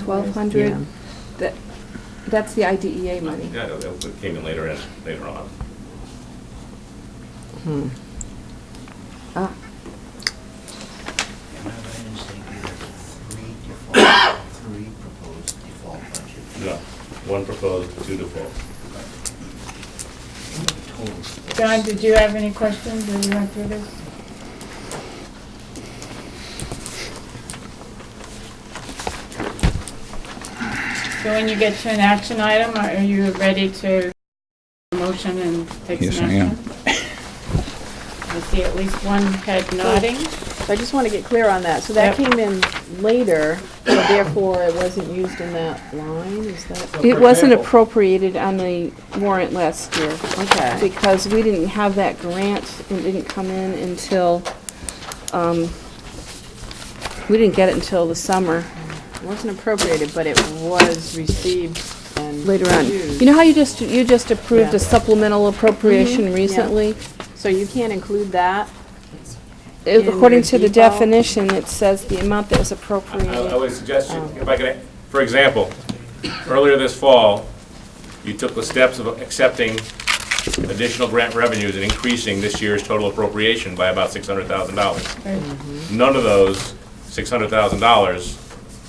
1,200. Yeah. That's the IDEA money. Yeah, that came in later on. Ah. Am I right in saying you have three proposed default budgets? No, one proposed, two default. Total. John, did you have any questions as you went through this? So when you get to an action item, are you ready to motion and take Yes, some I am. action? I see at least one head nodding. I just want to get clear on that. So that Yep. came in later, so therefore it wasn't used in that line, is that? It wasn't appropriated on the warrant last year. Okay. Because we didn't have that grant, it didn't come in until, we didn't get it until the summer, It wasn't appropriated, but it was received and later on. used. You know how you just approved Yeah. a supplemental appropriation Yeah. recently? So you can't include that? According your to the default? definition, it says the amount that was I appropriated. would suggest, if I could, for example, earlier this fall, you took the steps of accepting additional grant revenues and increasing this year's total appropriation by about $600,000. Right. None of those $600,000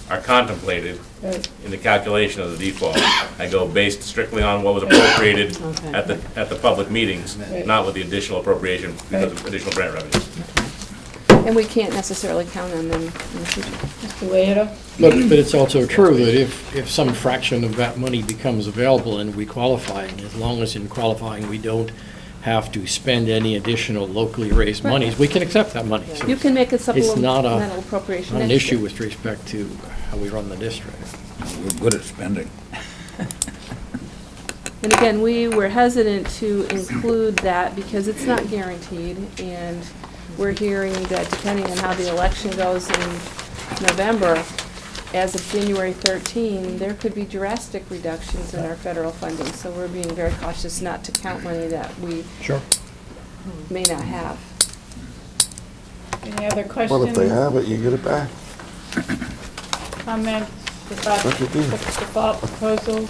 are contemplated Right. in the calculation of the default. I go based strictly on what was appropriated Okay. at the public meetings, Right. not with the additional appropriation because of additional grant revenues. And we can't necessarily count on them in the future. Mr. Leota? But it's also true that if some fraction of that money becomes available and we qualify, and as long as in qualifying we don't have to spend any additional locally raised Right. monies, we can accept that money. So You can make a It's not supplemental appropriation not an next issue year. with respect to how we run the district. We're good at spending. And again, we were hesitant to include that because it's not guaranteed, and we're hearing that depending on how the election goes in November, as of January 13, there could be drastic reductions in our federal funding, so we're being very cautious not to count money that we Sure. may not have. Any other questions? Well, if they have it, you get it back. Comments about What you do. the default proposals?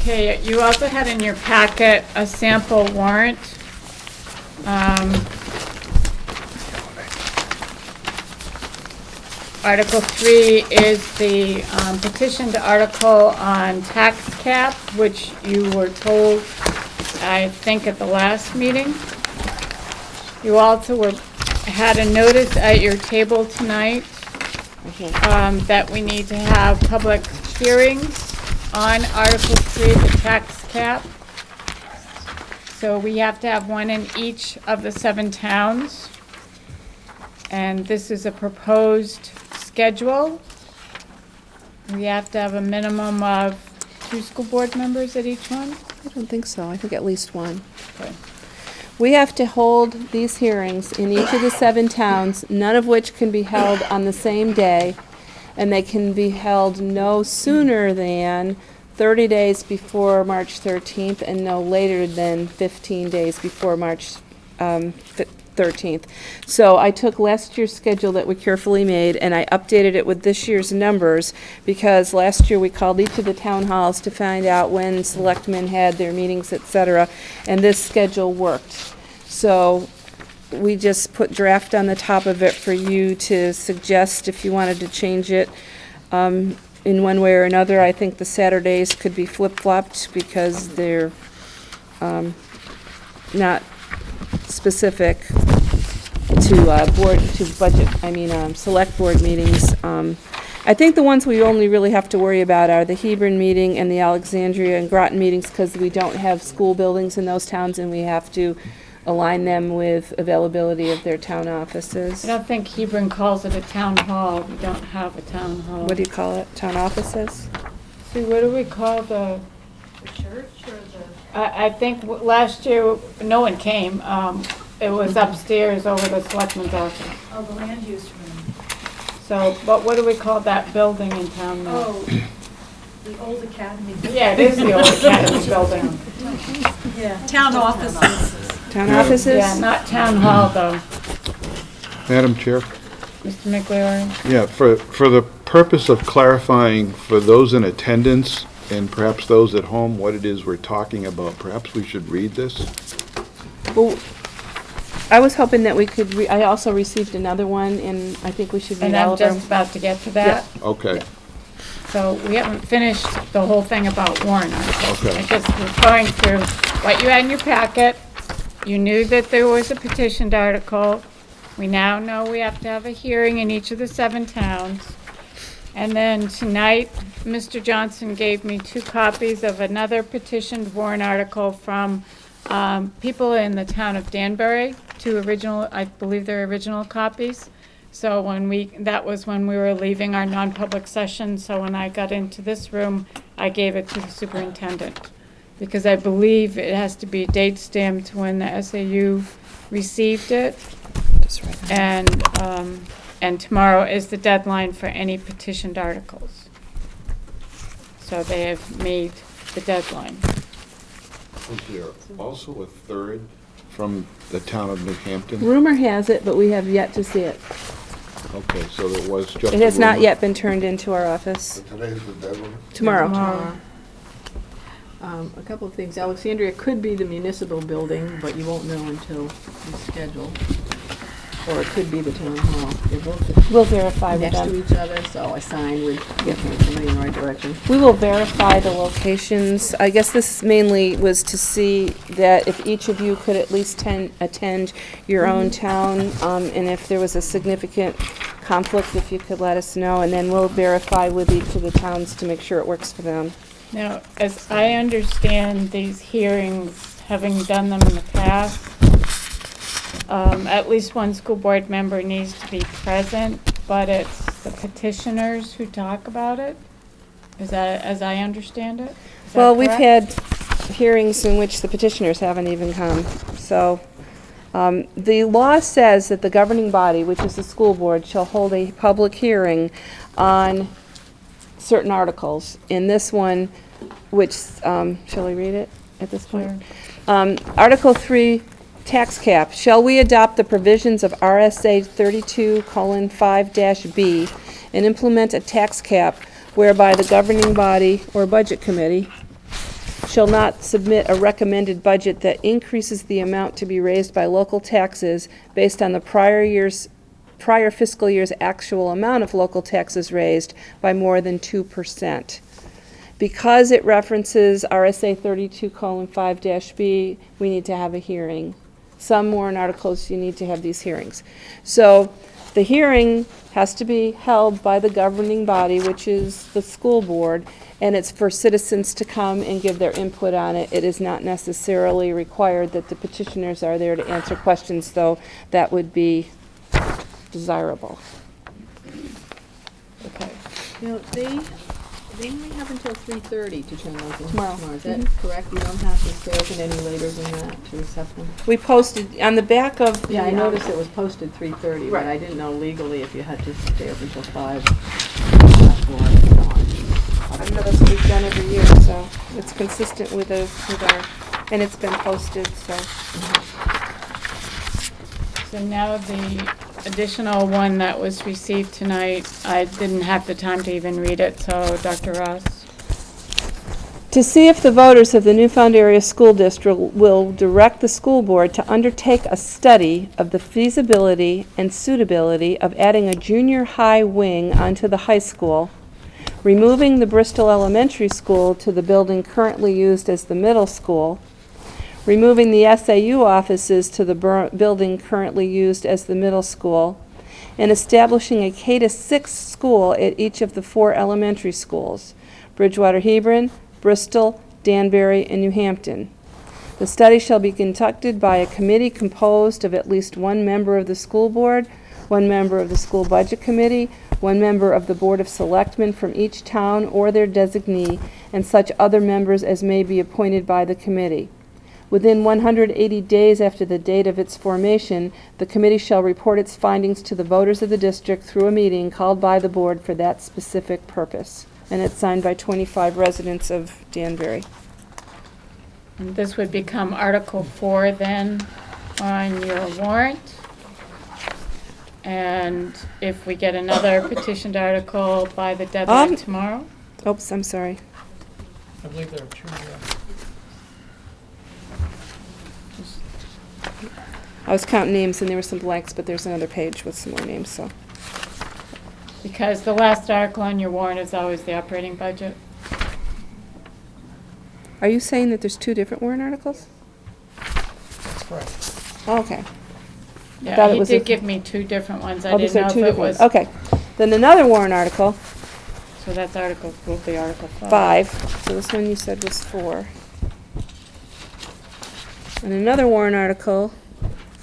Okay, you also had in your packet a sample warrant. Article 3 is the petitioned article on tax cap, which you were told, I think, at the last meeting. You also had a notice at your table tonight that we need to have public hearings on Article 3, the tax cap. So we have to have one in each of the 7 towns. And this is a proposed schedule. We have to have a minimum of 2 school board members at each one. I don't think so. I think at least one. Okay. We have to hold these hearings in each of the 7 towns, none of which can be held on the same day, and they can be held no sooner than 30 days before March 13th and no later than 15 days before March 13th. So I took last year's schedule that we carefully made and I updated it with this year's numbers because last year we called each of the town halls to find out when selectmen had their meetings, etc., and this schedule worked. So we just put draft on the top of it for you to suggest if you wanted to change it in one way or another. I think the Saturdays could be flip-flopped because they're not specific to select board meetings. I think the ones we only really have to worry about are the Hebron meeting and the Alexandria and Groton meetings because we don't have school buildings in those towns and we have to align them with availability of their town offices. I don't think Hebron calls it a town hall. We don't have a town hall. What do you call it? Town offices? See, what do we call the? The church or the? I think last year, no one came. It was upstairs over the selectman's office. Oh, the land use room. So, but what do we call that building in town now? Oh, the old academy. Yeah, it is the old academy building. Yeah. Town offices. Town offices? Yeah, not town hall though. Madam Chair, Mr. Migliore? Yeah, for the purpose of clarifying for those in attendance and perhaps those at home what it is we're talking about, perhaps we should read this? Well, I was hoping that we could, I also received another one, and I think we should read And all I'm of them. just about to get to that. Okay, So we haven't finished the whole thing about warrant articles. Okay. I just was going through what you had in your packet. You knew that there was a petitioned article. We now know we have to have a hearing in each of the 7 towns. And then tonight, Mr. Johnson gave me 2 copies of another petitioned warrant article from people in the town of Danbury, 2 original, I believe they're original copies. So that was when we were leaving our non-public session, so when I got into this room, I gave it to the superintendent. Because I believe it has to be date stamped when the SAU received it. And tomorrow is the deadline for any petitioned articles. So they have made the deadline. was there also a third from the town of New Hampton? Rumor has it, but we have yet to see it. Okay, so there was just It has not rumor. yet been turned into our office. Today's the deadline? Tomorrow. A couple of things. Alexandria could be the municipal building, but you won't know until you schedule. Or it could be the town hall. They're both We'll verify with next to them. each other, so a sign would get somebody in the right direction. We will verify the locations. I guess this mainly was to see that if each of you could at least attend your own town, and if there was a significant conflict, if you could let us know, and then we'll verify with each of the towns to make sure it works for them. Now, as I understand these hearings, having done them in the past, at least one school board member needs to be present, but it's the petitioners who talk about it? Is that, as I understand it? Is that Well, we've correct? had hearings in which the petitioners haven't even come, so. The law says that the governing body, which is the school board, shall hold a public hearing on certain articles. In this one, which, shall we read it at this point? Article 3, tax cap. Shall we adopt the provisions of RSA 32:5-B and implement a tax cap whereby the governing body or budget committee shall not submit a recommended budget that increases the amount to be raised by local taxes based on the prior fiscal year's actual amount of local taxes raised by more than 2%. Because it references RSA 32:5-B, we need to have a hearing. Some warrant articles, you need to have these hearings. So the hearing has to be held by the governing body, which is the school board, and it's for citizens to come and give their input on it. It is not necessarily required that the petitioners are there to answer questions, though that would be desirable. Okay. Now, they only have until 3:30 to turn those in Tomorrow. Is that correct? You don't have to stay open any later than that to accept them? We posted, on the back of the... Yeah, I noticed it was posted 3:30, but Right. I didn't know legally if you had to stay open until 5. I know that's what we've done every year, so it's consistent with our, and it's been posted, so. So now the additional one that was received tonight, I didn't have the time to even read it, so Dr. Ross. To see if the voters of the Newfound Area School District will direct the school board to undertake a study of the feasibility and suitability of adding a junior high wing onto the high school, removing the Bristol Elementary School to the building currently used as the middle school, removing the SAU offices to the building currently used as the middle school, and establishing a K-6 school at each of the 4 elementary schools, Bridgewater Hebron, Bristol, Danbury, and New Hampton. The study shall be conducted by a committee composed of at least 1 member of the school board, 1 member of the school budget committee, 1 member of the Board of Selectmen from each town or their designee, and such other members as may be appointed by the committee. Within 180 days after the date of its formation, the committee shall report its findings to the voters of the district through a meeting called by the board for that specific purpose. And it's signed by 25 residents of Danbury. And this would become Article 4 then on your warrant. And if we get another petitioned article by the deadline tomorrow, Oops, I'm sorry. I believe there are two, I was counting names and there were some blanks, but there's another page with some more names, so. because the last article on your warrant is always the operating budget. Are you saying that there's two different warrant articles? That's correct. Oh, okay. Yeah, thought it he was did a- give me two different ones. I Oh, these didn't are know two if it different was. ones. Okay. Then another warrant article, So that's article, will be article 5. 5. So this one you said was 4. And another warrant article,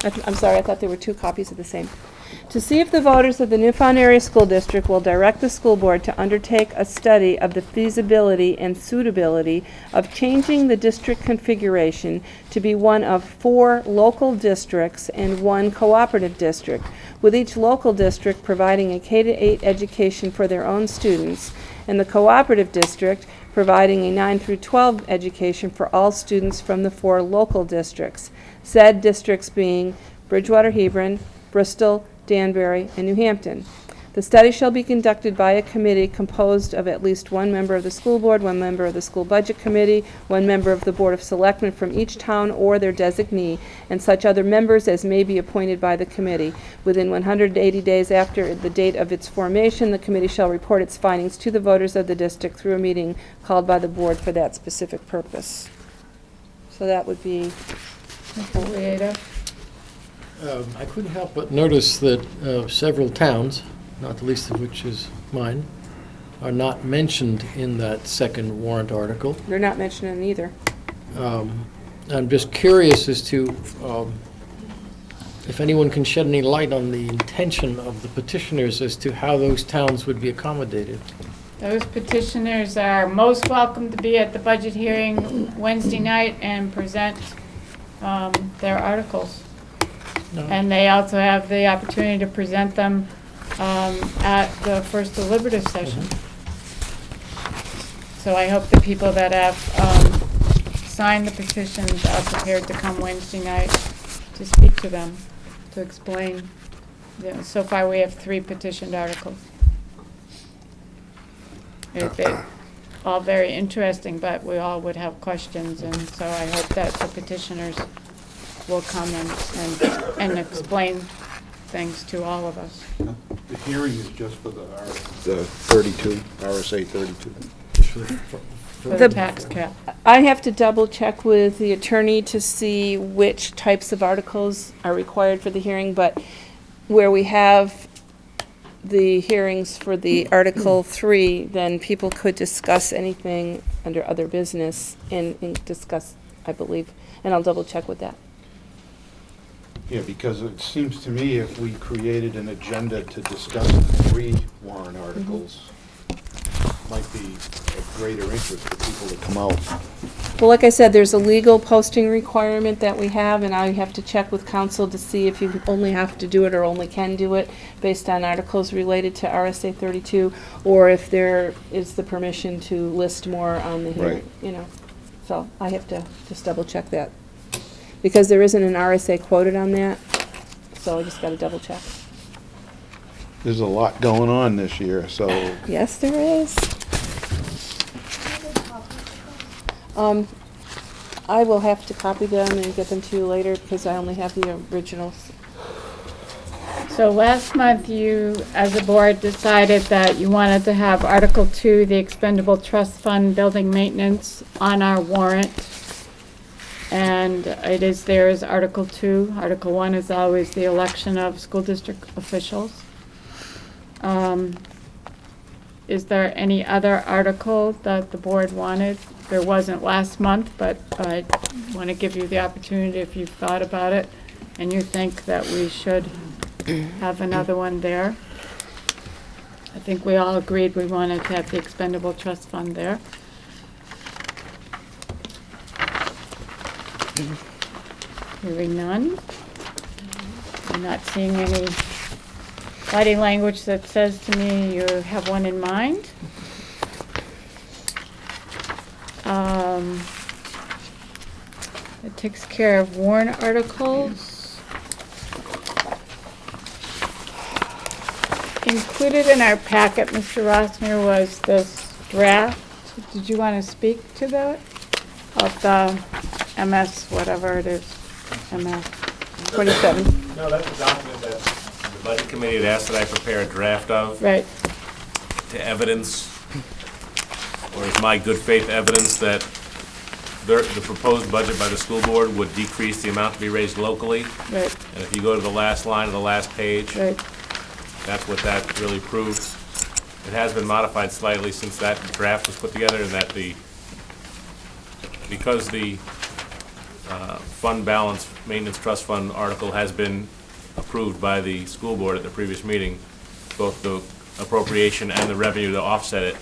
I'm sorry, I thought there were two copies of the same. To see if the voters of the Newfound Area School District will direct the school board to undertake a study of the feasibility and suitability of changing the district configuration to be one of 4 local districts and 1 cooperative district, with each local district providing a K-8 education for their own students, and the cooperative district providing a 9 through 12 education for all students from the 4 local districts, said districts being Bridgewater, Hebron, Bristol, Danbury, and New Hampton. The study shall be conducted by a committee composed of at least 1 member of the school board, 1 member of the school budget committee, 1 member of the board of selectmen from each town or their designee, and such other members as may be appointed by the committee. Within 180 days after the date of its formation, the committee shall report its findings to the voters of the district through a meeting called by the board for that specific purpose. So that would be, Mr. Leader. I couldn't help but notice that several towns, not the least of which is mine, are not mentioned in that second warrant article. they're not mentioned in either. I'm just curious as to if anyone can shed any light on the intention of the petitioners as to how those towns would be accommodated. Those petitioners are most welcome to be at the budget hearing Wednesday night and present their articles. No. And they also have the opportunity to present them at the first deliberative session. So I hope the people that have signed the petitions are prepared to come Wednesday night to speak to them, to explain. So far, we have 3 petitioned articles. They're all very interesting, but we all would have questions, and so I hope that the petitioners will come and explain things to all of us. The hearing is just for the 32, RSA 32. For the tax cap. I have to double check with the attorney to see which types of articles are required for the hearing, but where we have the hearings for the Article 3, then people could discuss anything under other business and discuss, I believe, and I'll double check with that. Yeah, because it seems to me if we created an agenda to discuss 3 warrant articles, might be of greater interest for people to come out. Well, like I said, there's a legal posting requirement that we have, and I have to check with council to see if you only have to do it or only can do it based on articles related to RSA 32, or if there is the permission to list more on the hearing, Right. So I have to just double check that. Because there isn't an RSA quoted on that, so I just gotta double check. There's a lot going on this year, so Yes, there is. I will have to copy them and get them to you later because I only have the originals. So last month, you, as a board, decided that you wanted to have Article 2, the expendable trust fund building maintenance, on our warrant. And it is there as Article 2. Article 1 is always the election of school district officials. Is there any other article that the board wanted? There wasn't last month, but I want to give you the opportunity if you've thought about it and you think that we should have another one there. I think we all agreed we wanted to have the expendable trust fund there. Hearing none. I'm not seeing any body language that says to me you have one in mind. It takes care of warrant articles. Included in our packet, Mr. Rossner, was this draft. Did you want to speak to that? Of the MS, whatever it is, MS 27, No, that's a document that the Budget Committee had asked that I prepare a draft of right? to evidence, or is my good faith evidence that the proposed budget by the school board would decrease the amount to be raised locally. Right, And if you go to the last line of the last page, right. that's what that really proves. It has been modified slightly since that draft was put together, and that because the fund balance, maintenance trust fund article has been approved by the school board at the previous meeting, both the appropriation and the revenue to offset it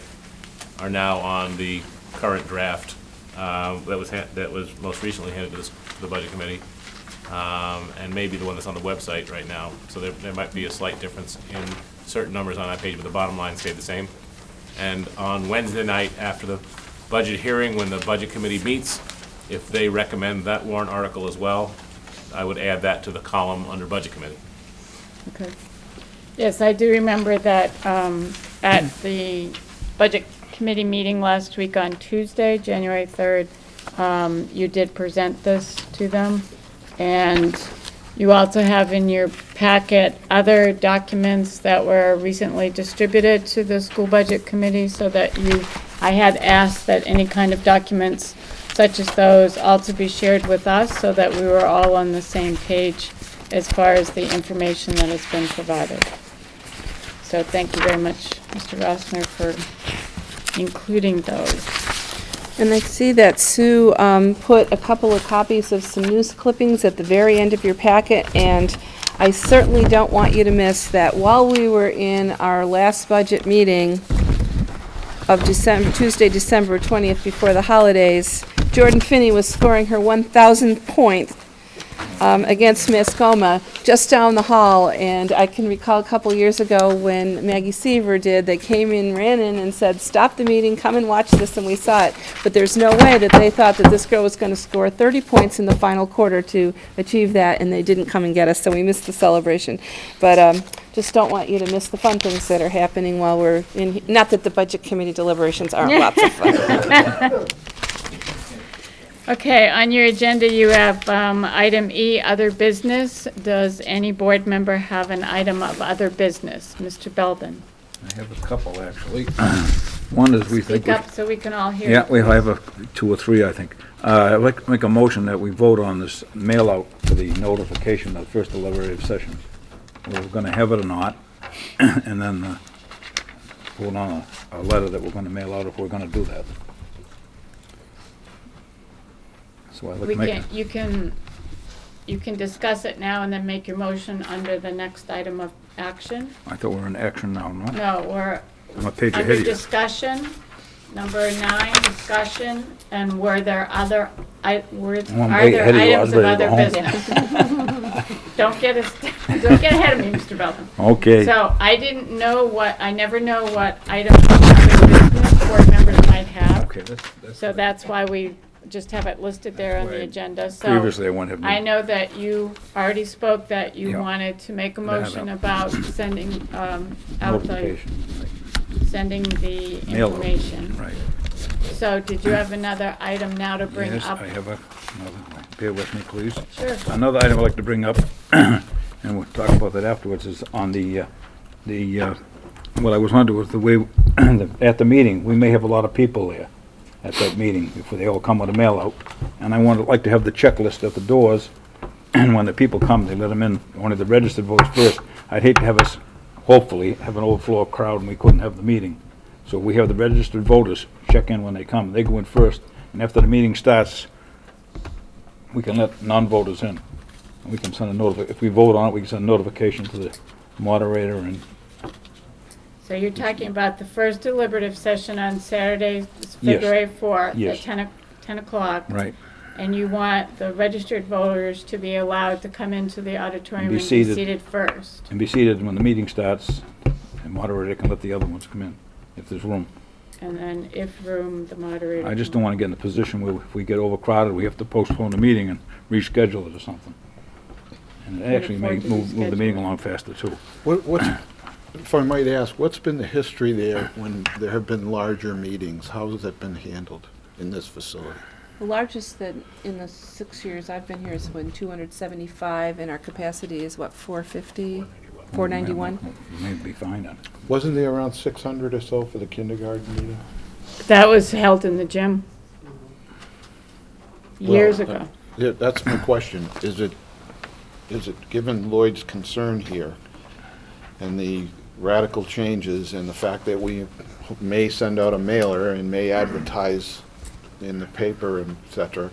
are now on the current draft that was most recently handed to the Budget Committee, and maybe the one that's on the website right now. So there might be a slight difference in certain numbers on that page, but the bottom line stayed the same. And on Wednesday night, after the budget hearing, when the Budget Committee meets, if they recommend that warrant article as well, I would add that to the column under Budget Committee. Okay. Yes, I do remember that at the Budget Committee meeting last week on Tuesday, January 3rd, you did present this to them. And you also have in your packet other documents that were recently distributed to the School Budget Committee, so that I had asked that any kind of documents such as those also be shared with us, so that we were all on the same page as far as the information that has been provided. So thank you very much, Mr. Rossner, for including those. And I see that Sue put a couple of copies of some news clippings at the very end of your packet, and I certainly don't want you to miss that while we were in our last budget meeting of Tuesday, December 20th, before the holidays, Jordan Finney was scoring her 1,000th point against Mascoma just down the hall. And I can recall a couple years ago when Maggie Seaver did, they came in, ran in and said, "Stop the meeting, come and watch this," and we saw it. But there's no way that they thought that this girl was going to score 30 points in the final quarter to achieve that, and they didn't come and get us, so we missed the celebration. But just don't want you to miss the fun things that are happening while we're in, not that the Budget Committee deliberations aren't lots of fun. Okay, on your agenda, you have item E, other business. Does any board member have an item of other business? Mr. Belden? I have a couple, actually. One is we think... Speak up so we can all hear. Yeah, we have two or three, I think. I'd like to make a motion that we vote on this mail-out for the notification of the first deliberative session, whether we're going to have it or not, and then vote on a letter that we're going to mail out if we're going to do that. So I'd like to make You can discuss it now and then make your motion under the next item of action. I thought we were in action now, no? No, we're I'm a page under ahead of you. discussion, number 9, discussion, and were there other, are I'm there way ahead of you. I was items of ready to other go home. business? Don't get ahead of me, Mr. Belden. Okay. So I never know what items of other business board members might have. Okay, that's... So that's why we just have it listed there on the Right. agenda. So Previously, I wouldn't have... I know that you already spoke that you Yeah. wanted to make a That I motion know. about sending out the, Notification. sending the Mail out. information. Right. So did you have another item now to bring Yes, up? I have another. Bear with me, please. Sure. Another item I'd like to bring up, and we'll talk about that afterwards, is on what I was wondering was the way, at the meeting, we may have a lot of people there at that meeting, before they all come with a mail out. And I like to have the checklist at the doors, and when the people come, they let them in, only the registered voters first. I'd hate to have us, hopefully, have an overflow crowd and we couldn't have the meeting. So we have the registered voters check in when they come. They go in first, and after the meeting starts, we can let non-voters in. And we can send a if we vote on it, we can send a notification to the moderator. And So you're talking about the first deliberative session on Saturday, Yes. February 4th Yes. at 10 o'clock. right, And you want the registered voters to be allowed to come into the auditorium And and be be seated. seated first. and be seated when the meeting starts. The moderator can let the other ones come in if there's room. And then if room, the moderator. I just can- don't want to get in a position where if we get overcrowded, we have to postpone the meeting and reschedule it or something. And it actually may forward to move the meeting reschedule. along faster too. What's If I might ask, what's been the history there when there have been larger meetings? How has that been handled in this facility? The largest that in the 6 years I've been here has been 275, and our capacity is what, 450, 491? Maybe be fine then. Wasn't there around 600 or so for the kindergarten meeting? That was held in the gym years Well, ago. Yeah, that's my question. Is it, given Lloyd's concern here and the radical changes and the fact that we may send out a mailer and may advertise in the paper, and et cetera,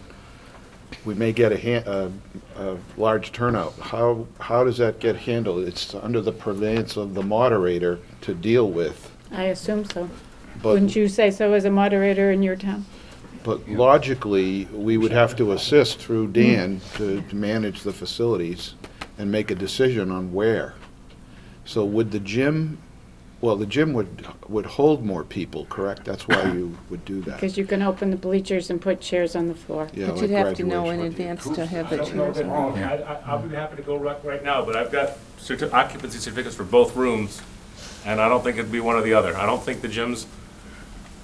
we may get a large turnout. How does that get handled? It's under the purveyance of the moderator to deal with. I assume so. But Wouldn't you say so as a moderator in your town? But logically, we would have to assist through Dan to manage the facilities and make a decision on where. So would the gym, well, the gym would hold more people, correct? That's why you would do that. Because you can open the bleachers and put chairs on the floor. Yeah, But like you'd have to know in graduation. advance to have I the don't know chairs. that- I'll be happy to go right now, but I've got occupancy certificates for both rooms, and I don't think it'd be one or the other. I don't think the gyms,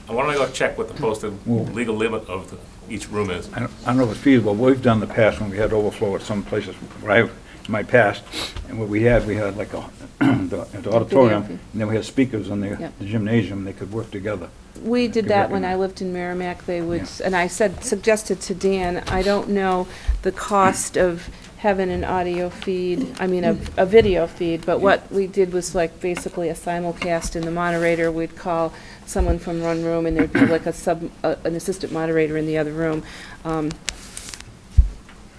I want to go check what the posted legal limit of each room is. I don't know if it's feasible. What we've done in the past when we had overflow at some places where in my past, and what we had like the auditorium, and then we had speakers in the gymnasium, they could work together. We did Good that when I recommend. lived in Merrimack. They would, Yeah. and I suggested to Dan, I don't know the cost of having an audio feed, I mean, a video feed, but what we did was like basically a simulcast, and the moderator would call someone from one room, and there'd be like an assistant moderator in the other room.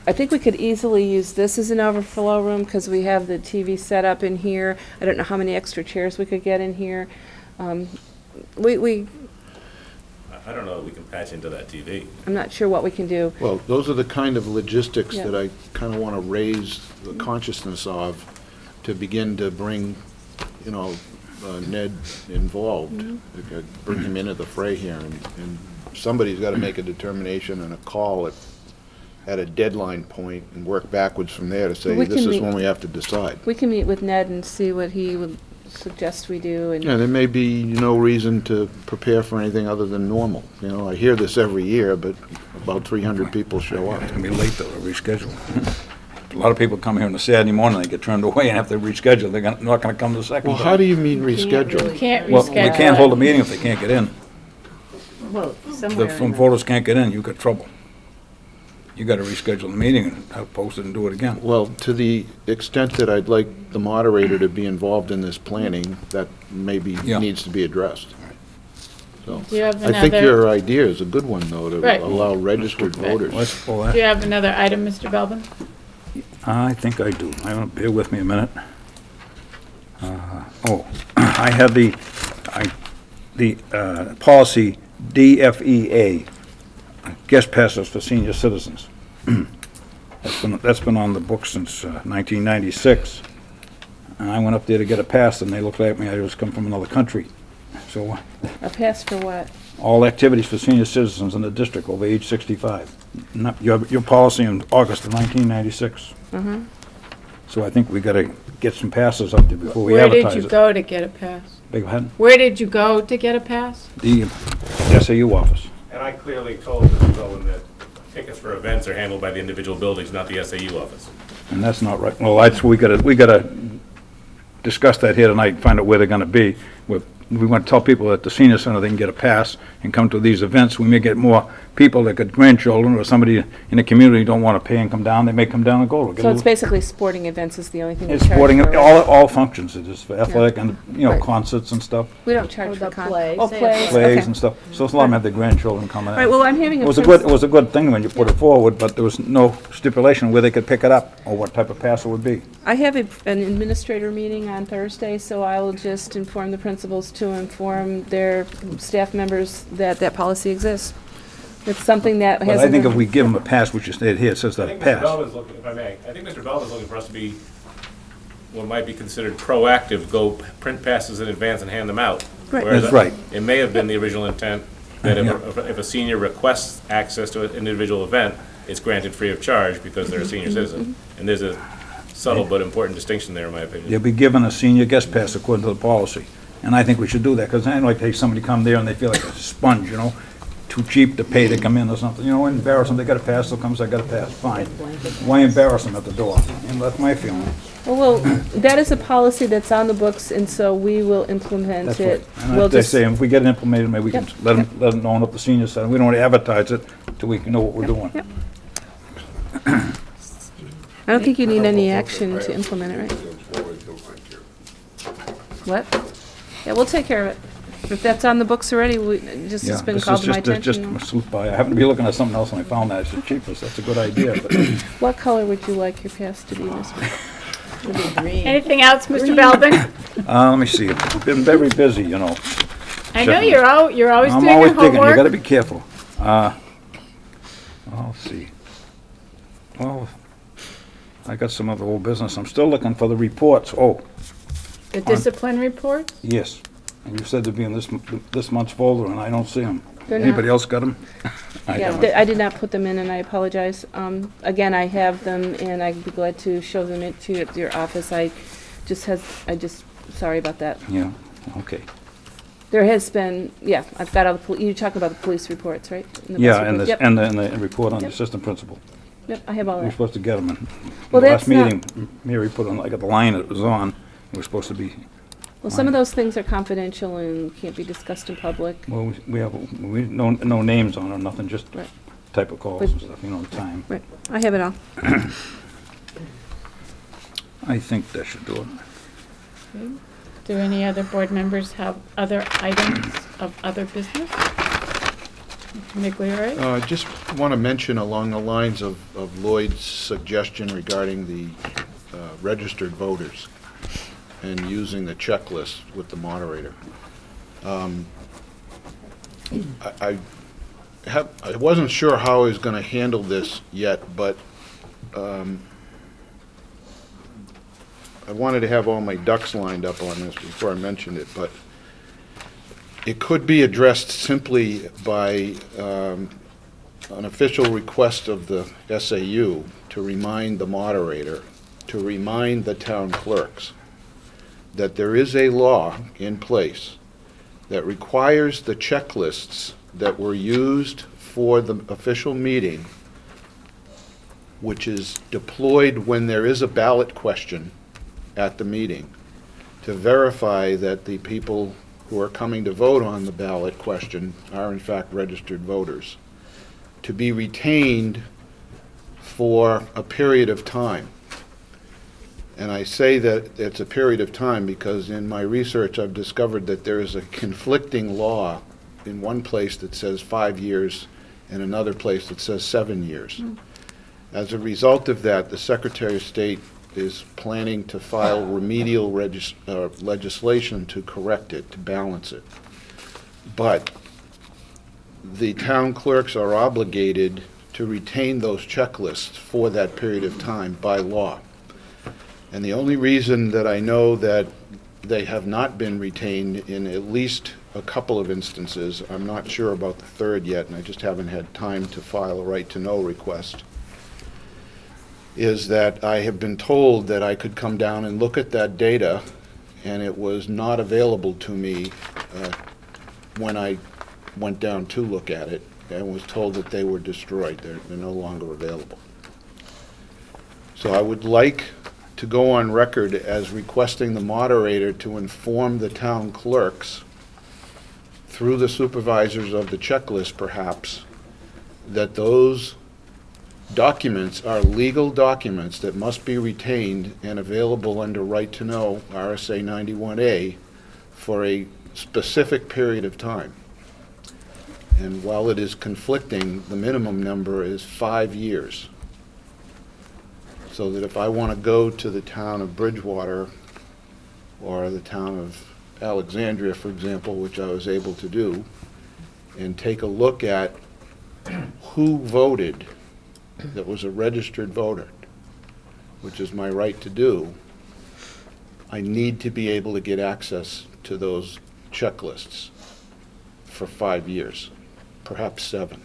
I think we could easily use this as an overflow room, because we have the TV set up in here. I don't know how many extra chairs we could get in here. I don't know that we can patch into that TV. I'm not sure what we can do. Well, those are the kind of logistics Yeah. that I kind of want to raise the consciousness of to begin to bring, Ned involved. We could bring him into the fray here, and somebody's got to make a determination and a call at a deadline point and work backwards from there to say, We this can is meet- when we have to decide. We can meet with Ned and see what he would suggest we do, and Yeah, there may be no reason to prepare for anything other than normal. I hear this every year, but about 300 people show up. It's gonna be late though, to reschedule. A lot of people come here on a Saturday morning, they get turned away and have to reschedule. They're not gonna come the second Well, time. how do you mean You can't reschedule? really- Can't Well, they reschedule can't it. hold a meeting if they can't get in. Well, The somewhere in the- voters can't get in, you've got trouble. You gotta reschedule the meeting and have it posted and do it again. Well, to the extent that I'd like the moderator to be involved in this planning, that maybe Yeah. needs to be addressed. So, Do you have I think another, your idea is a good one, though, to Right. allow registered Right. voters. Let's pull do you that. have another item, Mr. Belvin? I think I do. Bear with me a minute. I have the policy DFEA, guest passes for senior citizens. That's been on the books since 1996. And I went up there to get a pass, and they looked at me, I just come from another country. So a pass for what? all activities for senior citizens in the district over age 65. Your policy in August of 1996. So I think we gotta get some passes up there before we Where advertise it. did you go to get a pass? Beg your pardon? Where did you go to get a pass? The SAU office. And I clearly told Mr. Bowen that tickets for events are handled by the individual buildings, not the SAU office. And that's not right. Well, we gotta discuss that here tonight, find out where they're gonna be. We want to tell people at the senior center they can get a pass and come to these events. We may get more people that got grandchildren or somebody in the community don't want to pay and come down, they may come down and go. Get a So it's little- basically sporting events is the only thing we It's charge sporting, for, right? all functions, it is for athletic and, Right. concerts and stuff, We don't charge for the plays. Oh, They have plays, plays okay. and stuff. So a lot of them have their grandchildren coming in. All right, well, I'm having It a. was a good thing when you put it forward, but there was no stipulation where they could pick it up or what type of pass it would be. I have an administrator meeting on Thursday, so I will just inform the principals to inform their staff members that that policy exists. It's something that But hasn't. I think been- if we give them a pass, which is stated here, it says I that think Mr. pass. Belvin's looking, if I may, I think Mr. Belvin's looking for us to be what might be considered proactive, go print passes in advance and hand them out. Right. Whereas That's right. It may have been the original intent that if a senior requests access to an individual event, it's granted free of charge because they're a senior citizen. And there's a subtle but important distinction there, in my opinion. They'll be given a senior guest pass according to the policy. And I think we should do that, because I don't like to have somebody come there and they feel like a sponge, you know? Too cheap to pay to come in or something, you know, embarrass them, they got a pass, they'll come, say, I got a pass, fine. Why embarrass them at the door? And that's my feeling. Well, that is a policy that's on the books, and so we will implement That's right. it. And We'll they just- say, if we get it implemented, maybe we can Yep, let them know up the senior side. We don't want to advertise it till we know what we're doing. Yep. I don't think you need any action to implement it, right? What? Yeah, we'll take care of it. If that's on the books already, just Yeah, has been this called is to my just attention. a sleuth by. I happened to be looking at something else and I found that. I said, cheapest, that's a good idea, but What color would you like your pass to be, Miss? It'll be green. Anything else, Mr. Belvin? let me see. It's been very busy, you know. I know you're always I'm doing your always digging. You gotta homework. be careful. I'll see. Well, I got some other old business. I'm still looking for the reports. Oh, The discipline report? yes. And you said they'd be in this month's folder, and I don't see them. They're not. Anybody else got them? Yeah, I did not put them in, and I apologize. Again, I have them, and I'd be glad to show them to you at your office. Sorry about that. Yeah, okay. There has been, yeah, I've got all the, you're talking about the police reports, right? And the bus Yeah, and reports. the, Yep, and the report on the Yep. assistant principal. yep, I have all We were that. supposed to get them, and Well, the last that's not- meeting, Mary put on, like, at the line it was on, it was supposed to be, Well, some of those things are confidential and can't be discussed in public. well, we have, no names on it, nothing, just Right. type of calls and stuff, you know, the time. Right, I have it all. I think that should do it. Do any other board members have other items of other business? Migliore? Just want to mention along the lines of Lloyd's suggestion regarding the registered voters and using the checklist with the moderator. I wasn't sure how I was going to handle this yet, but I wanted to have all my ducks lined up on this before I mentioned it, but it could be addressed simply by an official request of the SAU to remind the moderator, to remind the town clerks that there is a law in place that requires the checklists that were used for the official meeting, which is deployed when there is a ballot question at the meeting, to verify that the people who are coming to vote on the ballot question are in fact registered voters, to be retained for a period of time. And I say that it's a period of time because in my research I've discovered that there is a conflicting law in one place that says 5 years and another place that says 7 years. As a result of that, the Secretary of State is planning to file remedial legislation to correct it, to balance it. But the town clerks are obligated to retain those checklists for that period of time by law. And the only reason that I know that they have not been retained in at least a couple of instances, I'm not sure about the third yet, and I just haven't had time to file a right-to-know request, is that I have been told that I could come down and look at that data, and it was not available to me when I went down to look at it. I was told that they were destroyed. They're no longer available. So I would like to go on record as requesting the moderator to inform the town clerks, through the supervisors of the checklist perhaps, that those documents are legal documents that must be retained and available under Right to Know, RSA 91A, for a specific period of time. And while it is conflicting, the minimum number is 5 years. So that if I want to go to the town of Bridgewater or the town of Alexandria, for example, which I was able to do, and take a look at who voted that was a registered voter, which is my right to do, I need to be able to get access to those checklists for 5 years, perhaps 7.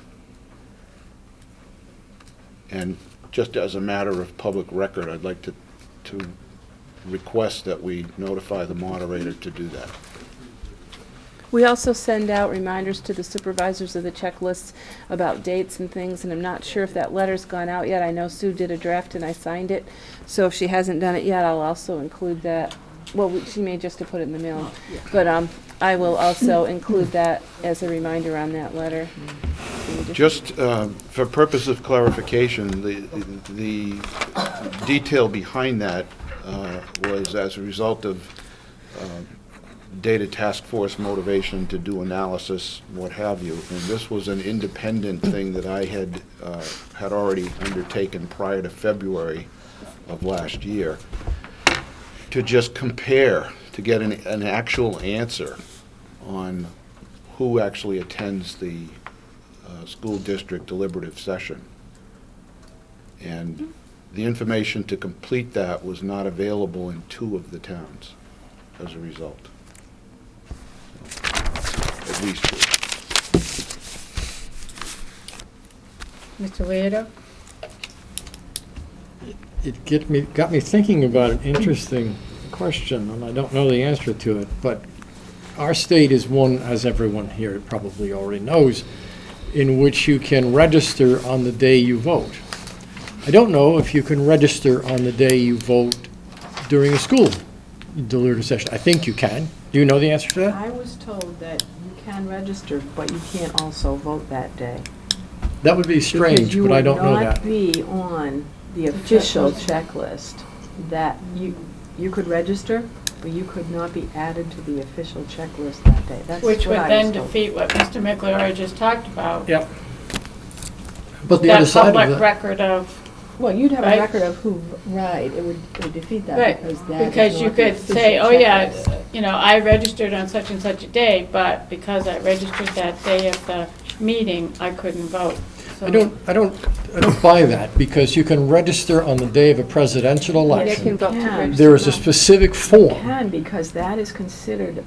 And just as a matter of public record, I'd like to to request that we notify the moderator to do that. We also send out reminders to the supervisors of the checklists about dates and things, and I'm not sure if that letter's gone out yet. I know Sue did a draft and I signed it, so if she hasn't done it yet, I'll also include that. Well, she may just have put it in the mail, but I will also include that as a reminder on that letter. Just for purpose of clarification, the detail behind that was as a result of data task force motivation to do analysis, what have you. And this was an independent thing that I had already undertaken prior to February of last year, to just compare, to get an actual answer on who actually attends the school district deliberative session. And the information to complete that was not available in 2 of the towns as a result. At least 2. Mr. Leoto? It got me thinking about an interesting question, and I don't know the answer to it, but our state is one, as everyone here probably already knows, in which you can register on the day you vote. I don't know if you can register on the day you vote during a school deliberative session. I think you can. Do you know the answer to that? I was told that you can register, but you can't also vote that day. That would be strange, but I don't know that. Because you would not be on the official checklist. That you could register, but you could not be added to the official checklist that day. That's Which would what I then was told. defeat what Mr. Micklehari just talked about. Yep. But the other That side of public that, record of, Well, you'd have Right. a record of who, right, it would defeat that right, because that is because you not the could official say, oh yeah, checklist. you know, I registered on such and such a day, but because I registered that day of the meeting, I couldn't vote. So- I don't buy that, because you can register on the day of a presidential They election. can vote to can. register. There is a specific form. Can, because that is considered,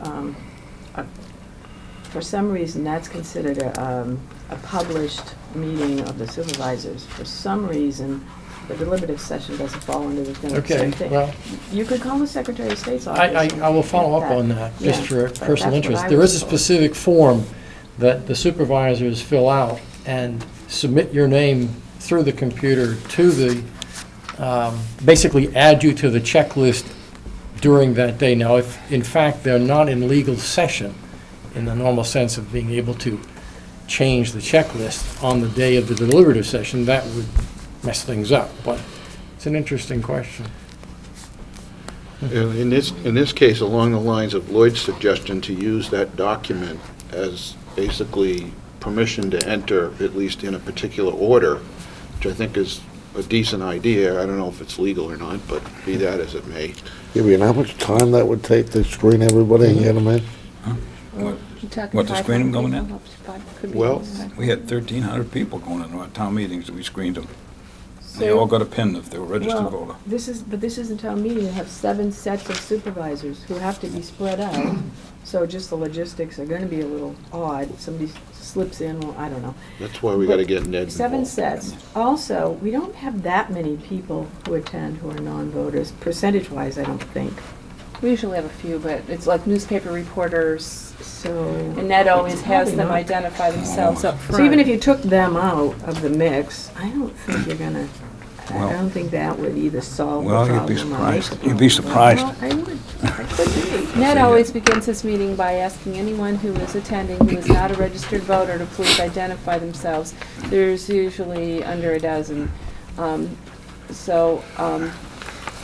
for some reason, that's considered a published meeting of the supervisors. For some reason, the deliberative session doesn't fall under the same Okay, thing. well, You could call the Secretary of State's office. I will follow and up get on that, just Yeah, for but personal that's what interest. I There was is a told. specific form that the supervisors fill out and submit your name through the computer to the, basically add you to the checklist during that day. Now, if in fact they're not in legal session, in the normal sense of being able to change the checklist on the day of the deliberative session, that would mess things up, but it's an interesting question. In this case, along the lines of Lloyd's suggestion to use that document as basically permission to enter, at least in a particular order, which I think is a decent idea. I don't know if it's legal or not, but be that as it may. Yeah, but how much time that would take to screen everybody and get them in? You're talking What, to screen 'em 500 going in? people? Up to 5 could be Well, up to We had 1,300 people going into our town meetings, and we screened them. They all got a pin if they were registered Well, voter. this isn't town meeting. You have 7 sets of supervisors who have to be spread out. So just the logistics are gonna be a little odd. Somebody slips in, well, I don't know. That's why we got to get Ned involved. 7 sets. Also, we don't have that many people who attend who are non-voters, percentage-wise, I don't think. We usually have a few, but it's like newspaper reporters, So. and Ned always has Probably them not. identify themselves up front. So even if you took them out of the mix, I don't think you're gonna, I Well- don't think that would either solve the Well, problem. you'd be or make surprised. the You'd be problem. surprised. Well, I would, I could be. Ned always begins his meeting by asking anyone who is attending who is not a registered voter to please identify themselves. There's usually under a dozen.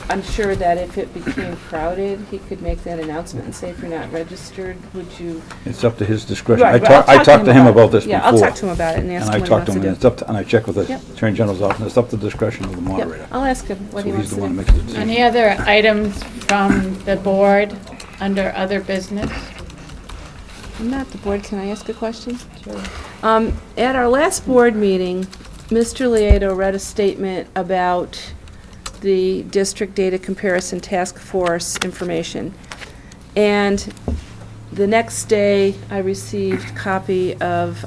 I'm sure that if it became crowded, he could make that announcement and say, if you're not registered, would you? It's up to his discretion. Right, I right, I'll I talked to him about this before. Yeah, I'll talk to him about it and ask And I him what he talked wants to to him, do. and it's up to, and I checked with the Yep. Attorney General's office, and it's up to the discretion of the Yep, moderator. I'll ask him what he So wants he's to the one do. that makes the decision. Any other items from the board under other business? I'm not the board, can I ask a question? Sure. At our last board meeting, Mr. Leato read a statement about the District Data Comparison Task Force information. And the next day, I received copy of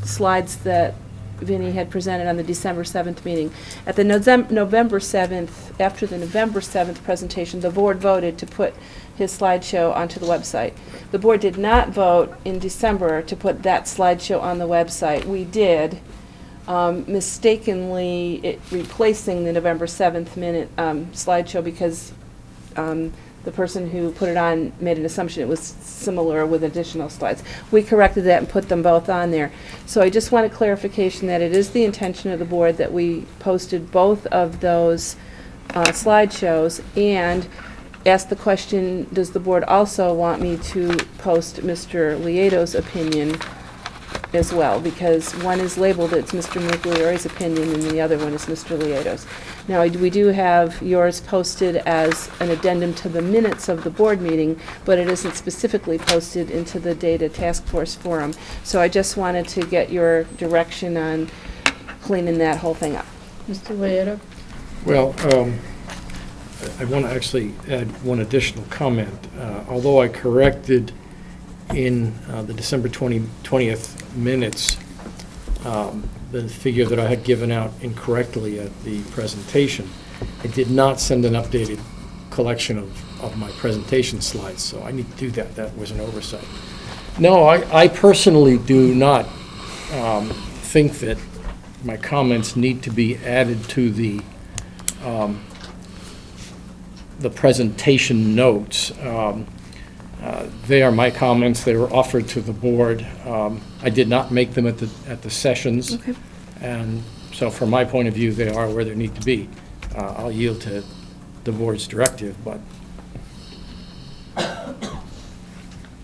slides that Vinnie had presented on the December 7th meeting. At the November 7th, after the November 7th presentation, the board voted to put his slideshow onto the website. The board did not vote in December to put that slideshow on the website. We did, mistakenly replacing the November 7th slideshow because the person who put it on made an assumption it was similar with additional slides. We corrected that and put them both on there. So I just wanted clarification that it is the intention of the board that we posted both of those slideshows, and asked the question, does the board also want me to post Mr. Lieto's opinion as well? Because one is labeled, it's Mr. Migliori's opinion, and the other one is Mr. Lieto's. Now, we do have yours posted as an addendum to the minutes of the board meeting, but it isn't specifically posted into the data task force forum. So I just wanted to get your direction on cleaning that whole thing up. Mr. Lieto? Well, I want to actually add one additional comment. Although I corrected in the December 20th minutes the figure that I had given out incorrectly at the presentation, I did not send an updated collection of my presentation slides, so I need to do that. That was an oversight. No, I personally do not think that my comments need to be added to the presentation notes. They are my comments. They were offered to the board. I did not make them at the sessions. Okay. And so from my point of view, they are where they need to be. I'll yield to the board's directive, but.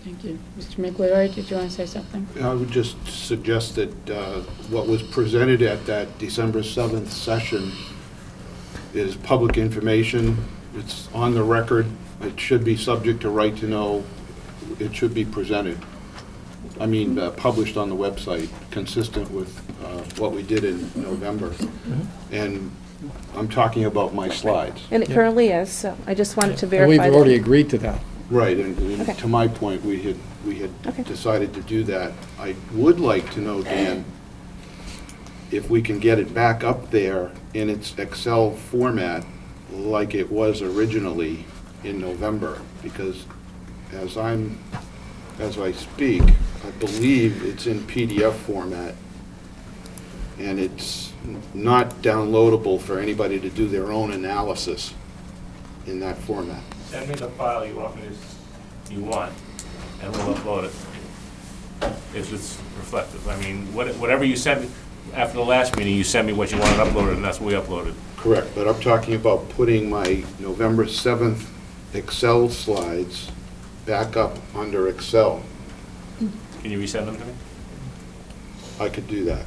Thank you. Mr. Migliori, did you want to say something? I would just suggest that what was presented at that December 7th session is public information. It's on the record. It should be subject to right to know. It should be presented. I mean, published on the website, consistent with what we did in November. And I'm talking about my slides. And it currently is, so I just wanted to And verify we've that. already agreed to that. Right, and Okay. to my point, we had Okay. decided to do that. I would like to know, Dan, if we can get it back up there in its Excel format like it was originally in November, because as I speak, I believe it's in PDF format, and it's not downloadable for anybody to do their own analysis in that format. Send me the file you want, and we'll upload it, if it's reflective. I mean, whatever you sent me, after the last meeting, you sent me what you wanted uploaded, and that's what we uploaded. Correct, but I'm talking about putting my November 7th Excel slides back up under Excel. Can you resend them to me? I could do that.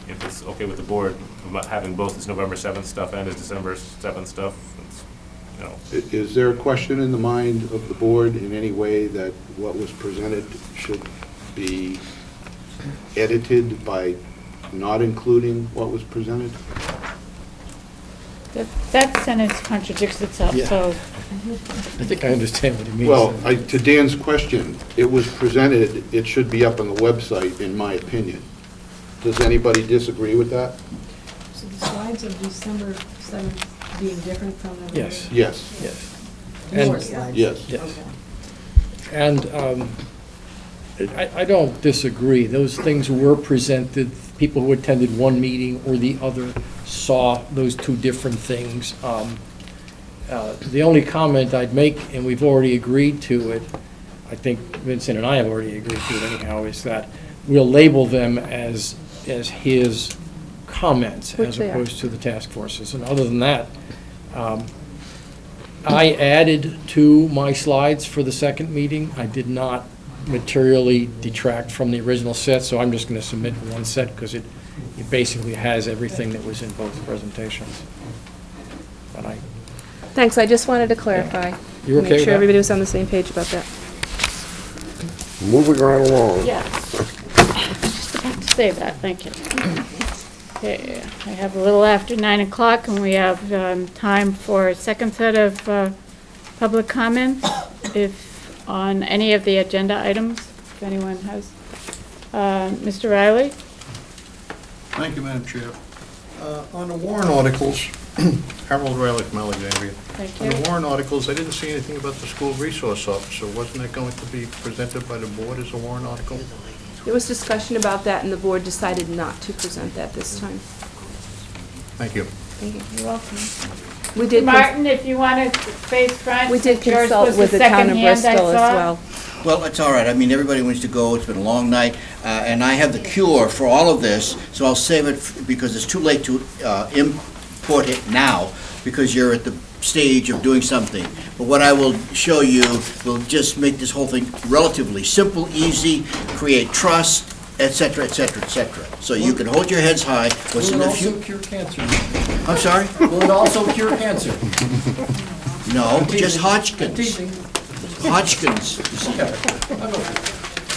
If it's okay with the board, about having both this November 7th stuff and this December 7th stuff, it's, you know. Is there a question in the mind of the board in any way that what was presented should be edited by not including what was presented? That sentence contradicts itself, Yeah. so I think I understand what he means. Well, to Dan's question, it was presented, it should be up on the website, in my opinion. Does anybody disagree with that? So the slides of December 7th being different from November? Yes. Yes, Yes. Your And- slides? yes. Yes. Okay. And I don't disagree. Those things were presented. People who attended one meeting or the other saw those two different things. The only comment I'd make, and we've already agreed to it, I think Vincent and I have already agreed to it anyhow, is that we'll label them as his comments Which as they are. opposed to the task forces. And other than that, I added to my slides for the second meeting. I did not materially detract from the original set, so I'm just going to submit one set because it basically has everything that was in both presentations. But Thanks, I just wanted to clarify. You okay Make with sure that? everybody was on the same page about that. Moving right along. yes. Just about to say that, thank you. Okay, I have a little after 9 o'clock, and we have time for a second set of public comments, if on any of the agenda items, if anyone has. Mr. Riley? Thank you, Madam Chair. On the warrant articles, Harold Riley from Alexandria. Thank On you. the warrant articles, I didn't see anything about the school resource officer. Wasn't that going to be presented by the board as a warrant article? There was discussion about that, and the board decided not to present that this time. Thank you. Thank you. You're welcome. We did, Martin, if you want to face front. we did since yours consult was with the town second of hand, I Bristol as saw. well. Well, it's all right. I mean, everybody wants to go. It's been a long night, and I have the cure for all of this, so I'll save it because it's too late to import it now because you're at the stage of doing something. But what I will show you will just make this whole thing relatively simple, easy, create trust, et cetera, et cetera, et cettra. So you can hold your heads high. What's in Will the it also few? cure cancer? I'm sorry? Will it also cure cancer? No, I'm just teasing. Hodgkin's. I'm teasing. Hodgkin's disease.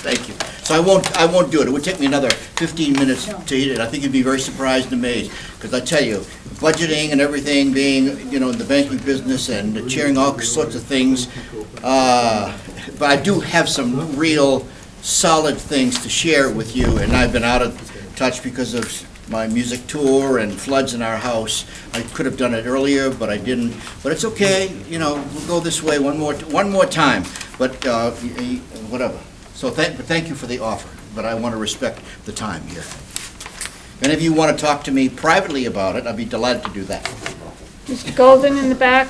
Thank you. So I won't do it. It would take me another 15 minutes to eat it. I think you'd be very surprised and amazed. Because I tell you, budgeting and everything, being, in the banking business and chairing all sorts of things. But I do have some real solid things to share with you. And I've been out of touch because of my music tour and floods in our house. I could have done it earlier, but I didn't. But it's okay, we'll go this way one more time. But whatever. So thank you for the offer, but I want to respect the time here. If any of you want to talk to me privately about it, I'd be delighted to do that. Mr. Golden in the back.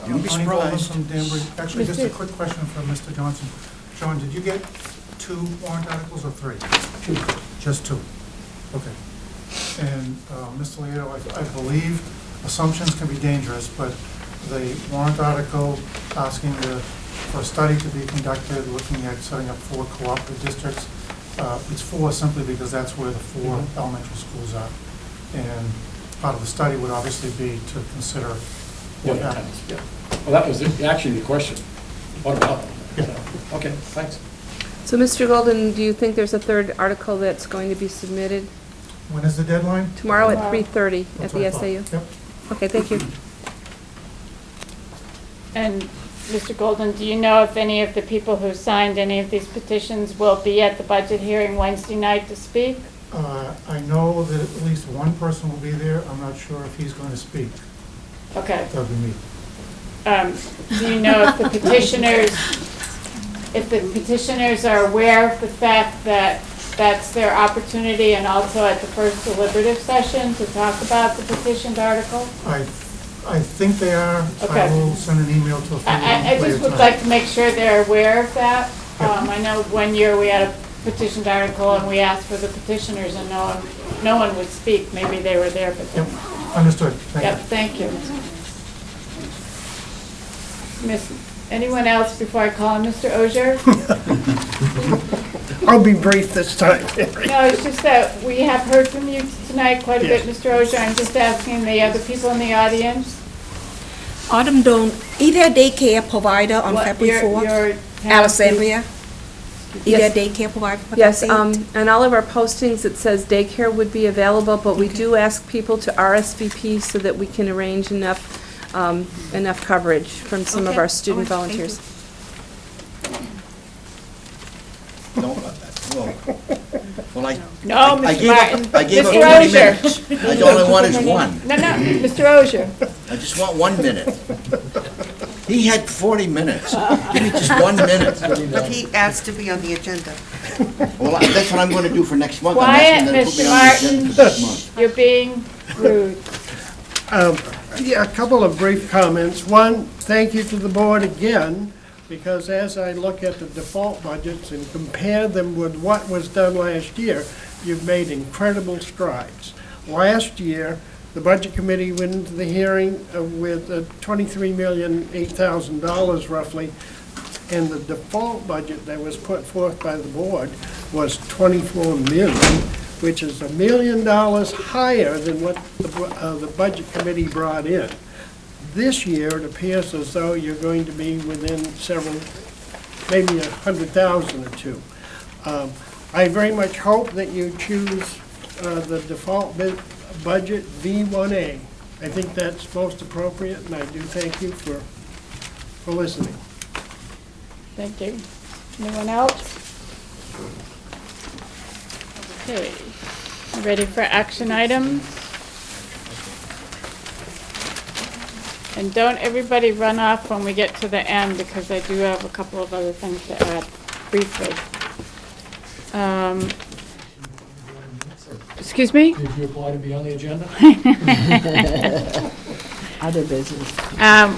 You'll be Tony Golden surprised. from Danbury. Actually, just a Mr. quick question for Mr. Johnson. John, did you get 2 warrant articles or 3? 2. Just 2? Okay. And Mr. Leo, I believe assumptions can be dangerous, but the warrant article asking for a study to be conducted, looking at setting up 4 cooperative districts, it's 4 simply because that's where the 4 elementary schools are. And part of the study would obviously be to consider what Yeah, happens. yeah. Well, that was actually the question. What about them? Yeah. Okay, thanks. So, Mr. Golden, do you think there's a third article that's going to be submitted When is the deadline? tomorrow at Tomorrow. 3:30 at That's the what I thought. SAU? Yep. Okay, thank you. And Mr. Golden, do you know if any of the people who signed any of these petitions will be at the budget hearing Wednesday night to speak? I know that at least one person will be there. I'm not sure if he's going to speak. Okay. That'll be me. Do you know if the petitioners are aware of the fact that that's their opportunity and also at the first deliberative session to talk about the petitioned article? I think they are. Okay. I will send an email to a few of them I later just would tonight. like to make sure they're aware of that. I know one year we had a petitioned article and we asked for the petitioners and no one would speak. Maybe they were there, but Yep, understood. Thank Yep, you. thank you. Anyone else before I call on Mr. Ogier? I'll be brief this time. No, it's just that we have heard from you tonight quite a bit, Mr. Ogier. I'm just asking the other people in the audience. Autumn Dome, is there a daycare provider on what February 4th? your town- Alexandria? Is there a Yes. daycare provider for that Yes, date? and all of our postings, it says daycare would be available, but we do ask people to RSVP so that we can arrange enough coverage from some of Okay, our student all right, thank volunteers. Well, No, I Mr. gave up- Martin. I gave up Mr. 20 Ogier. minutes. All I want is 1. No, Mr. Ogier. I just want 1 minute. He had 40 minutes. Give me just 1 minute. But he asked to be on the agenda. Well, that's what I'm going to do for next month. I'm Quiet, asking them to put me Mr. on the agenda Martin. for next month. You're being rude. Yeah, a couple of brief comments. One, thank you to the board again, because as I look at the default budgets and compare them with what was done last year, you've made incredible strides. Last year, the Budget Committee went into the hearing with $23,008,000 roughly, and the default budget that was put forth by the board was $24 million, which is $1 million higher than what the Budget Committee brought in. This year, it appears as though you're going to be within several, maybe 100,000 or two. I very much hope that you choose the default budget V1A. I think that's most appropriate, and I do thank you for listening. Thank you. Anyone else? Okay. Ready for action items? And don't everybody run off when we get to the end, because I do have a couple of other things to add briefly. Excuse me? Did you apply to be on the agenda? Other business.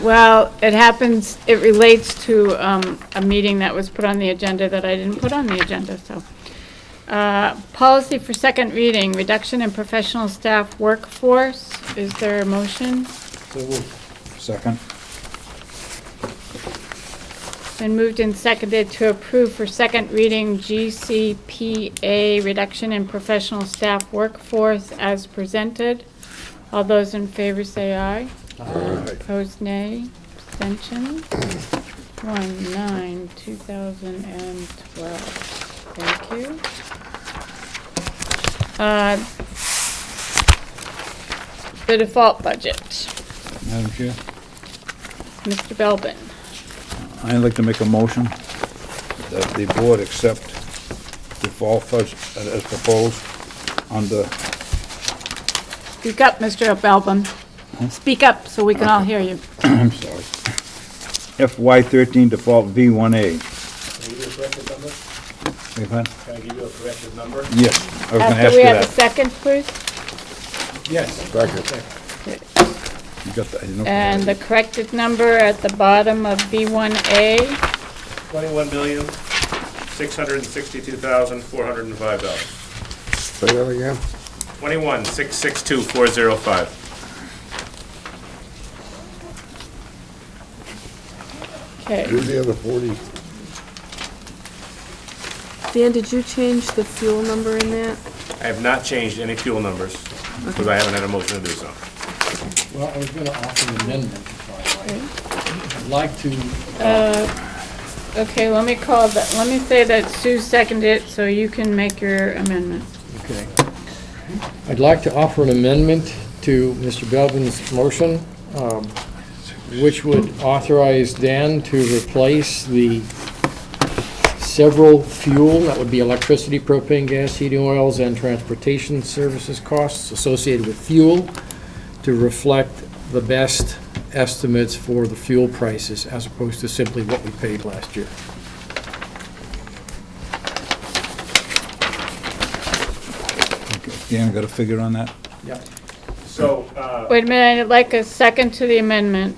Well, it happens, it relates to a meeting that was put on the agenda that I didn't put on the agenda, so. Policy for second reading, reduction in professional staff workforce. Is there a motion? Second. Been moved and seconded to approve for second reading GCPA, reduction in professional staff workforce as presented. All those in favor say aye. Aye. Opposed, nay. Abstentions? 1/9/2012. Thank you. The default budget. Madam Chair, Mr. Belbin. I'd like to make a motion that the board accept default budget as proposed under, Speak up, Mr. Belbin. Speak up so we can all hear you. I'm sorry, FY13 default V1A. Can I give you a corrected number? Wait, what? Can I give you a corrected number? Yes, I was gonna After ask we you have a that. second, please. Yes. Second. You got that, you know. And the corrected number at the bottom of B1A, $21,662,405. Say that again? $21,662,405. okay. Who's the other 40? Dan, did you change the fuel number in that? I have not changed any fuel numbers, because I haven't had a motion to do so. Well, I was gonna offer an amendment, by the way. I'd like to, Okay, let me say that Sue seconded it, so you can make your amendment. okay. I'd like to offer an amendment to Mr. Belvin's motion, which would authorize Dan to replace the several fuel, that would be electricity, propane, gas, heating oils, and transportation services costs associated with fuel, to reflect the best estimates for the fuel prices as opposed to simply what we paid last year. Dan, got a figure on that? Yeah. So, Wait a minute, I'd like a second to the amendment.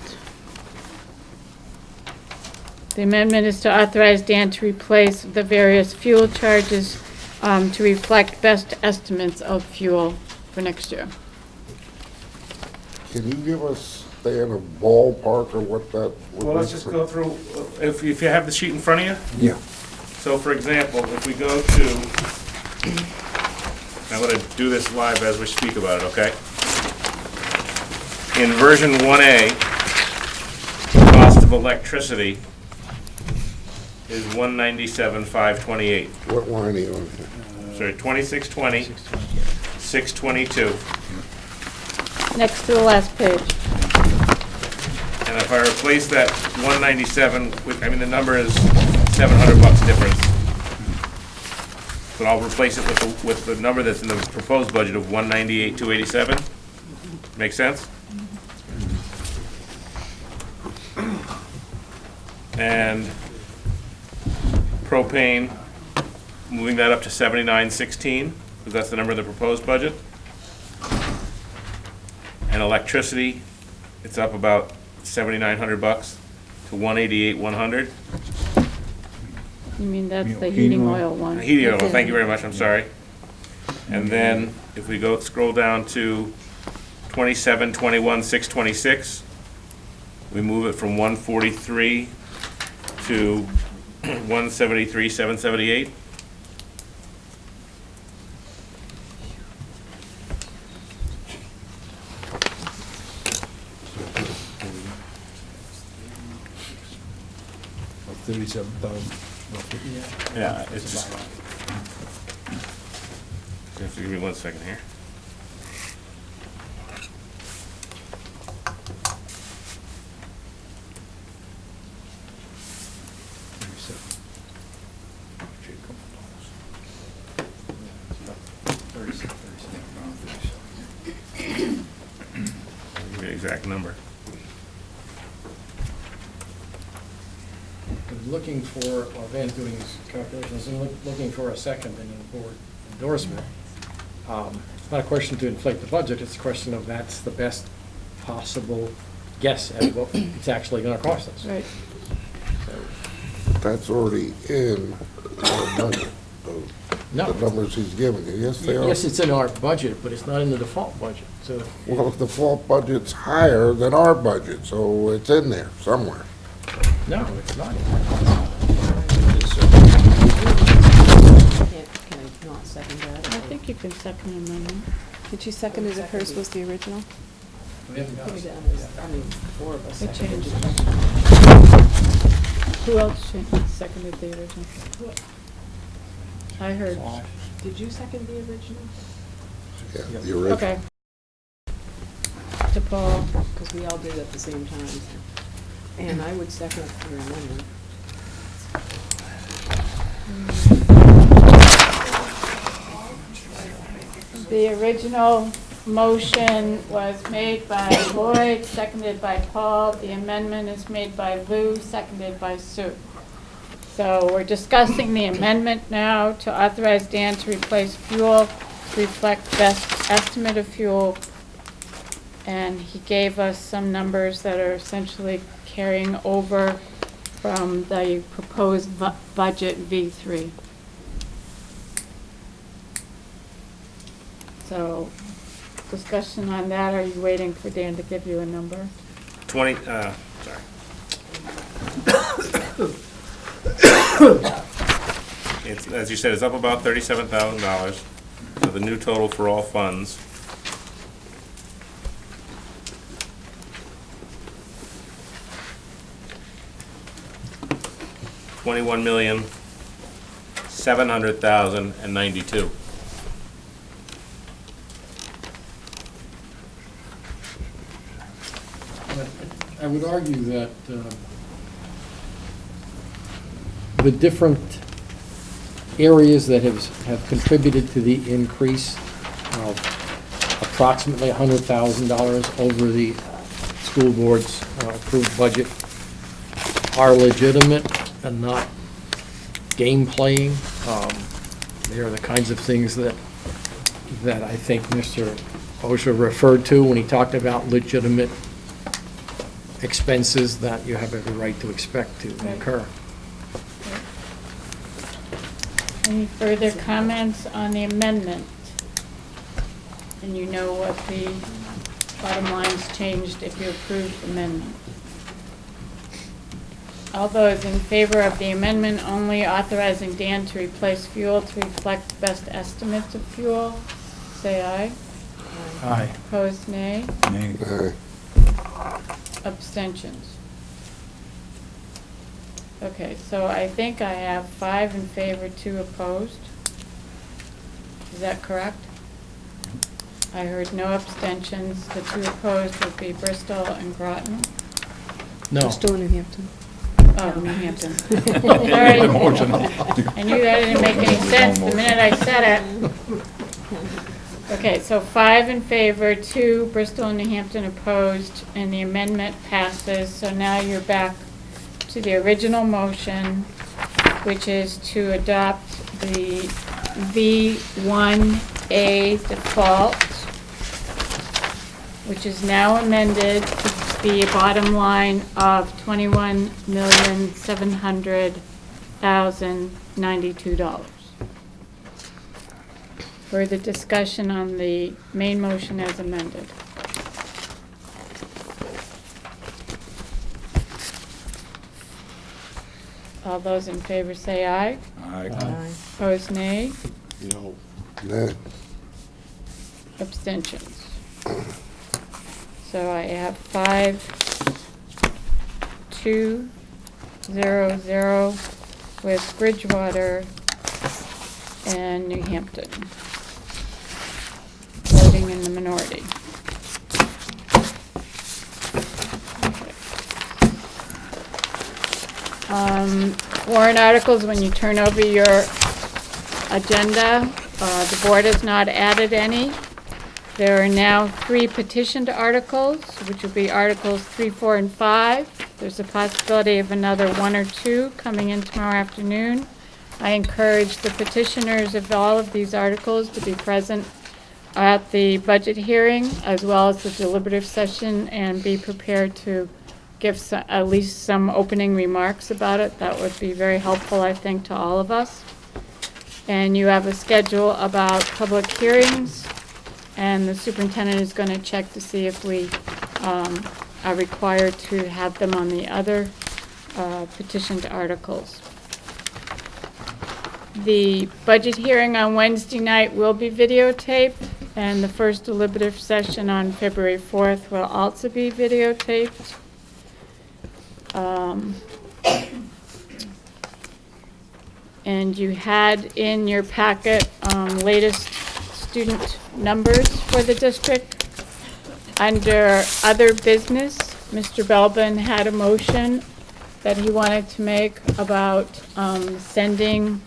The amendment is to authorize Dan to replace the various fuel charges to reflect best estimates of fuel for next year. Can you give us, say, in a ballpark or what that would be? well, let's just go through, if you have the sheet in front of you. Yeah. So for example, if we go to, I'm going to do this live as we speak about it, okay? In version 1A, the cost of electricity is $197,528. What line are you on here? Sorry, 2620, 622. Next to the last page. And if I replace that 197 with, I mean, the number is $700 difference. But I'll replace it with the number that's in the proposed budget of 198,287. Make sense? And propane, moving that up to 7916, because that's the number in the proposed budget. And electricity, it's up about $7,900 to 188,100. You mean that's the heating oil one? Heating oil, thank you very much, I'm sorry. And then if we go, scroll down to 2721,626, we move it from 143 to 173,778. Yeah, it's just. You have to give me 1 second here. exact number. Looking for, while Van's doing his calculations, and looking for a second and a board endorsement. It's not a question to inflate the budget, it's a question of that's the best possible guess at what it's actually gonna cost us. Right. That's already in our budget, No. the numbers he's giving you. Yes, they are. Yes, it's in our budget, but it's not in the default budget, so. Well, the default budget's higher than our budget, so it's in there somewhere. No, it's not. Can I not second that? I think you can second the amendment. Did she second it if hers was the original? We haven't got Put me it. down as, I mean, four of us It seconded changed. it. Who else seconded the original? I heard. Did you second the original? Yeah, the original. Okay. To Paul. Because we all did it at the same time. so. And I would second your amendment. The original motion was made by Lloyd, seconded by Paul. The amendment is made by Lou, seconded by Sue. So we're discussing the amendment now to authorize Dan to replace fuel to reflect best estimate of fuel. And he gave us some numbers that are essentially carrying over from the proposed budget V3. So, discussion on that, are you waiting for Dan to give you a number? 20, It's, as you said, it's up about $37,000. So the new total for all funds. $21,700,092. I would argue that the different areas that have contributed to the increase of approximately $100,000 over the school board's approved budget are legitimate and not game playing. They are the kinds of things that I think Mr. Osha referred to when he talked about legitimate expenses that you have every right to expect to incur. Any further comments on the amendment? And you know what the bottom line's changed if you approve the amendment. All those in favor of the amendment only authorizing Dan to replace fuel to reflect best estimates of fuel, say aye. Aye. Opposed, nay. Nay. Abstentions. Okay, so I think I have 5 in favor, 2 opposed. Is that correct? I heard no abstentions. The 2 opposed would be Bristol and Groton. No. Bristol, New Hampton. Oh, New Hampton. Sorry. I knew that didn't make any sense the minute I said it. Okay, so 5 in favor, 2 Bristol and New Hampton opposed, and the amendment passes. So now you're back to the original motion, which is to adopt the V1A default, which is now amended to be a bottom line of $21,700,092. Further discussion on the main motion as amended. All those in favor say aye. Aye. Opposed, nay. No. Nah. Abstentions. So I have 5, 2, 0, 0 with Bridgewater and New Hampton voting in the minority. Warrant articles, when you turn over your agenda, the board has not added any. There are now 3 petitioned articles, which will be Articles 3, 4, and 5. There's a possibility of another 1 or 2 coming in tomorrow afternoon. I encourage the petitioners of all of these articles to be present at the budget hearing as well as the deliberative session and be prepared to give at least some opening remarks about it. That would be very helpful, I think, to all of us. And you have a schedule about public hearings, and the superintendent is going to check to see if we are required to have them on the other petitioned articles. The budget hearing on Wednesday night will be videotaped, and the first deliberative session on February 4th will also be videotaped. And you had in your packet latest student numbers for the district. Under other business, Mr. Belbin had a motion that he wanted to make about sending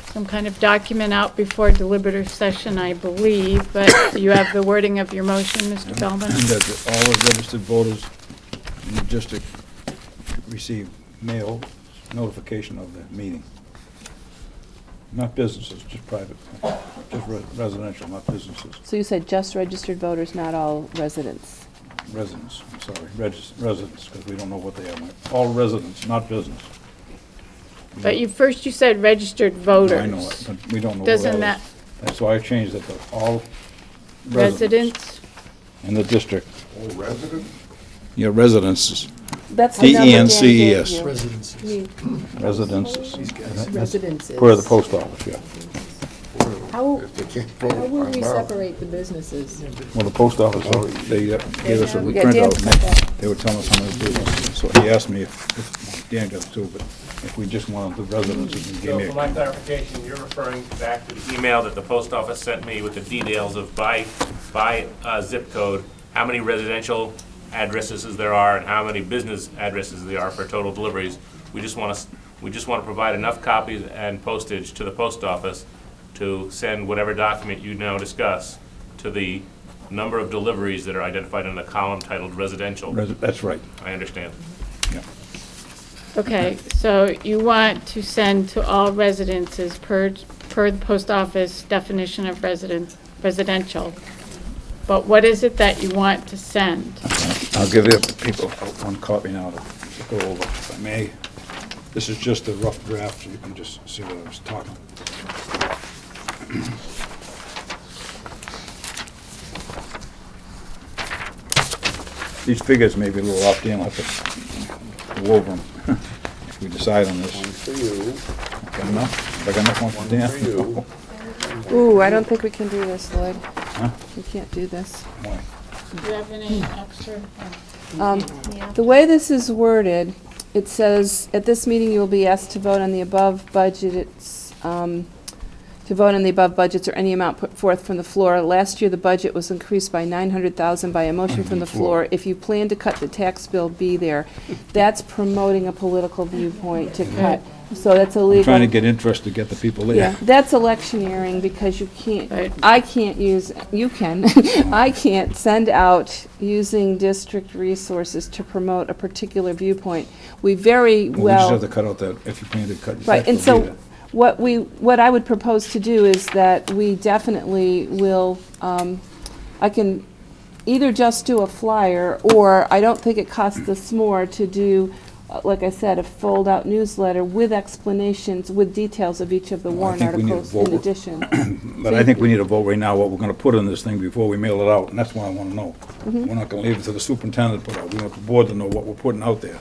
some kind of document out before deliberative session, I believe, but you have the wording of your motion, Mr. Belbin? That all the registered voters in the district receive mail notification of the meeting. Not businesses, just private, just residential, not businesses. So you said just registered voters, not all residents? Residents, I'm sorry, residents, because we don't know what they are. All residents, not business. But you said registered voters. I know it, but we don't know. Doesn't that? That's why I changed it to all Residents? in the district. All residents? Yeah, residences. That's the number Dan gave D-E-N-C-E-S. you. Residences. Residences. Residences. For the post office, yeah. How, If they can't vote, how will we I'm out. separate the businesses? Well, the post office, they gave us a Yeah, Dan printout, got that. and they were telling us how many businesses. So he asked me if Dan got it too, but if we just wanted the residences, he gave So me for my a... clarification, you're referring back to the email that the post office sent me with the details of by zip code, how many residential addresses there are and how many business addresses there are for total deliveries. We just want to provide enough copies and postage to the post office to send whatever document you now discuss to the number of deliveries that are identified in the column titled residential. That's right, I understand. yeah. Okay, so you want to send to all residences per the post office definition of residential. But what is it that you want to send? I'll give the people one copy now to go over, if I may. This is just a rough draft, so you can just see what I was talking. These figures may be a little off, Dan, I'll have to go over them if we decide on this. One for you, Got enough? I got enough one for one Dan? for you. Ooh, I don't think we can do this, Lloyd. Huh? We can't do this. Why? Do you have any extra? The way this is worded, it says, at this meeting you will be asked to vote on the above budgets, to vote on the above budgets or any amount put forth from the floor. Last year, the budget was increased by $900,000 by a motion from the floor. If you plan to cut the tax bill, be there. That's promoting a political viewpoint to cut. So that's illegal. I'm trying to get interest to get the people there. Yeah, that's electioneering because you can't, Right. I can't use, you can, I can't send out using district resources to promote a particular viewpoint. We very Well, we just well, have to cut out that, if you plan to cut your right, tax and bill, be so there. what I would propose to do is that we definitely will, I can either just do a flyer, or I don't think it costs us more to do, like I said, a fold-out newsletter with explanations, with details of each of the Well, I warrant think we need to articles in vote. addition. But I think we need to vote right now what we're gonna put in this thing before we mail it out, and that's what I wanna know. Mm-hmm. We're not gonna leave it to the superintendent to put out, we want the board to know what we're putting out there.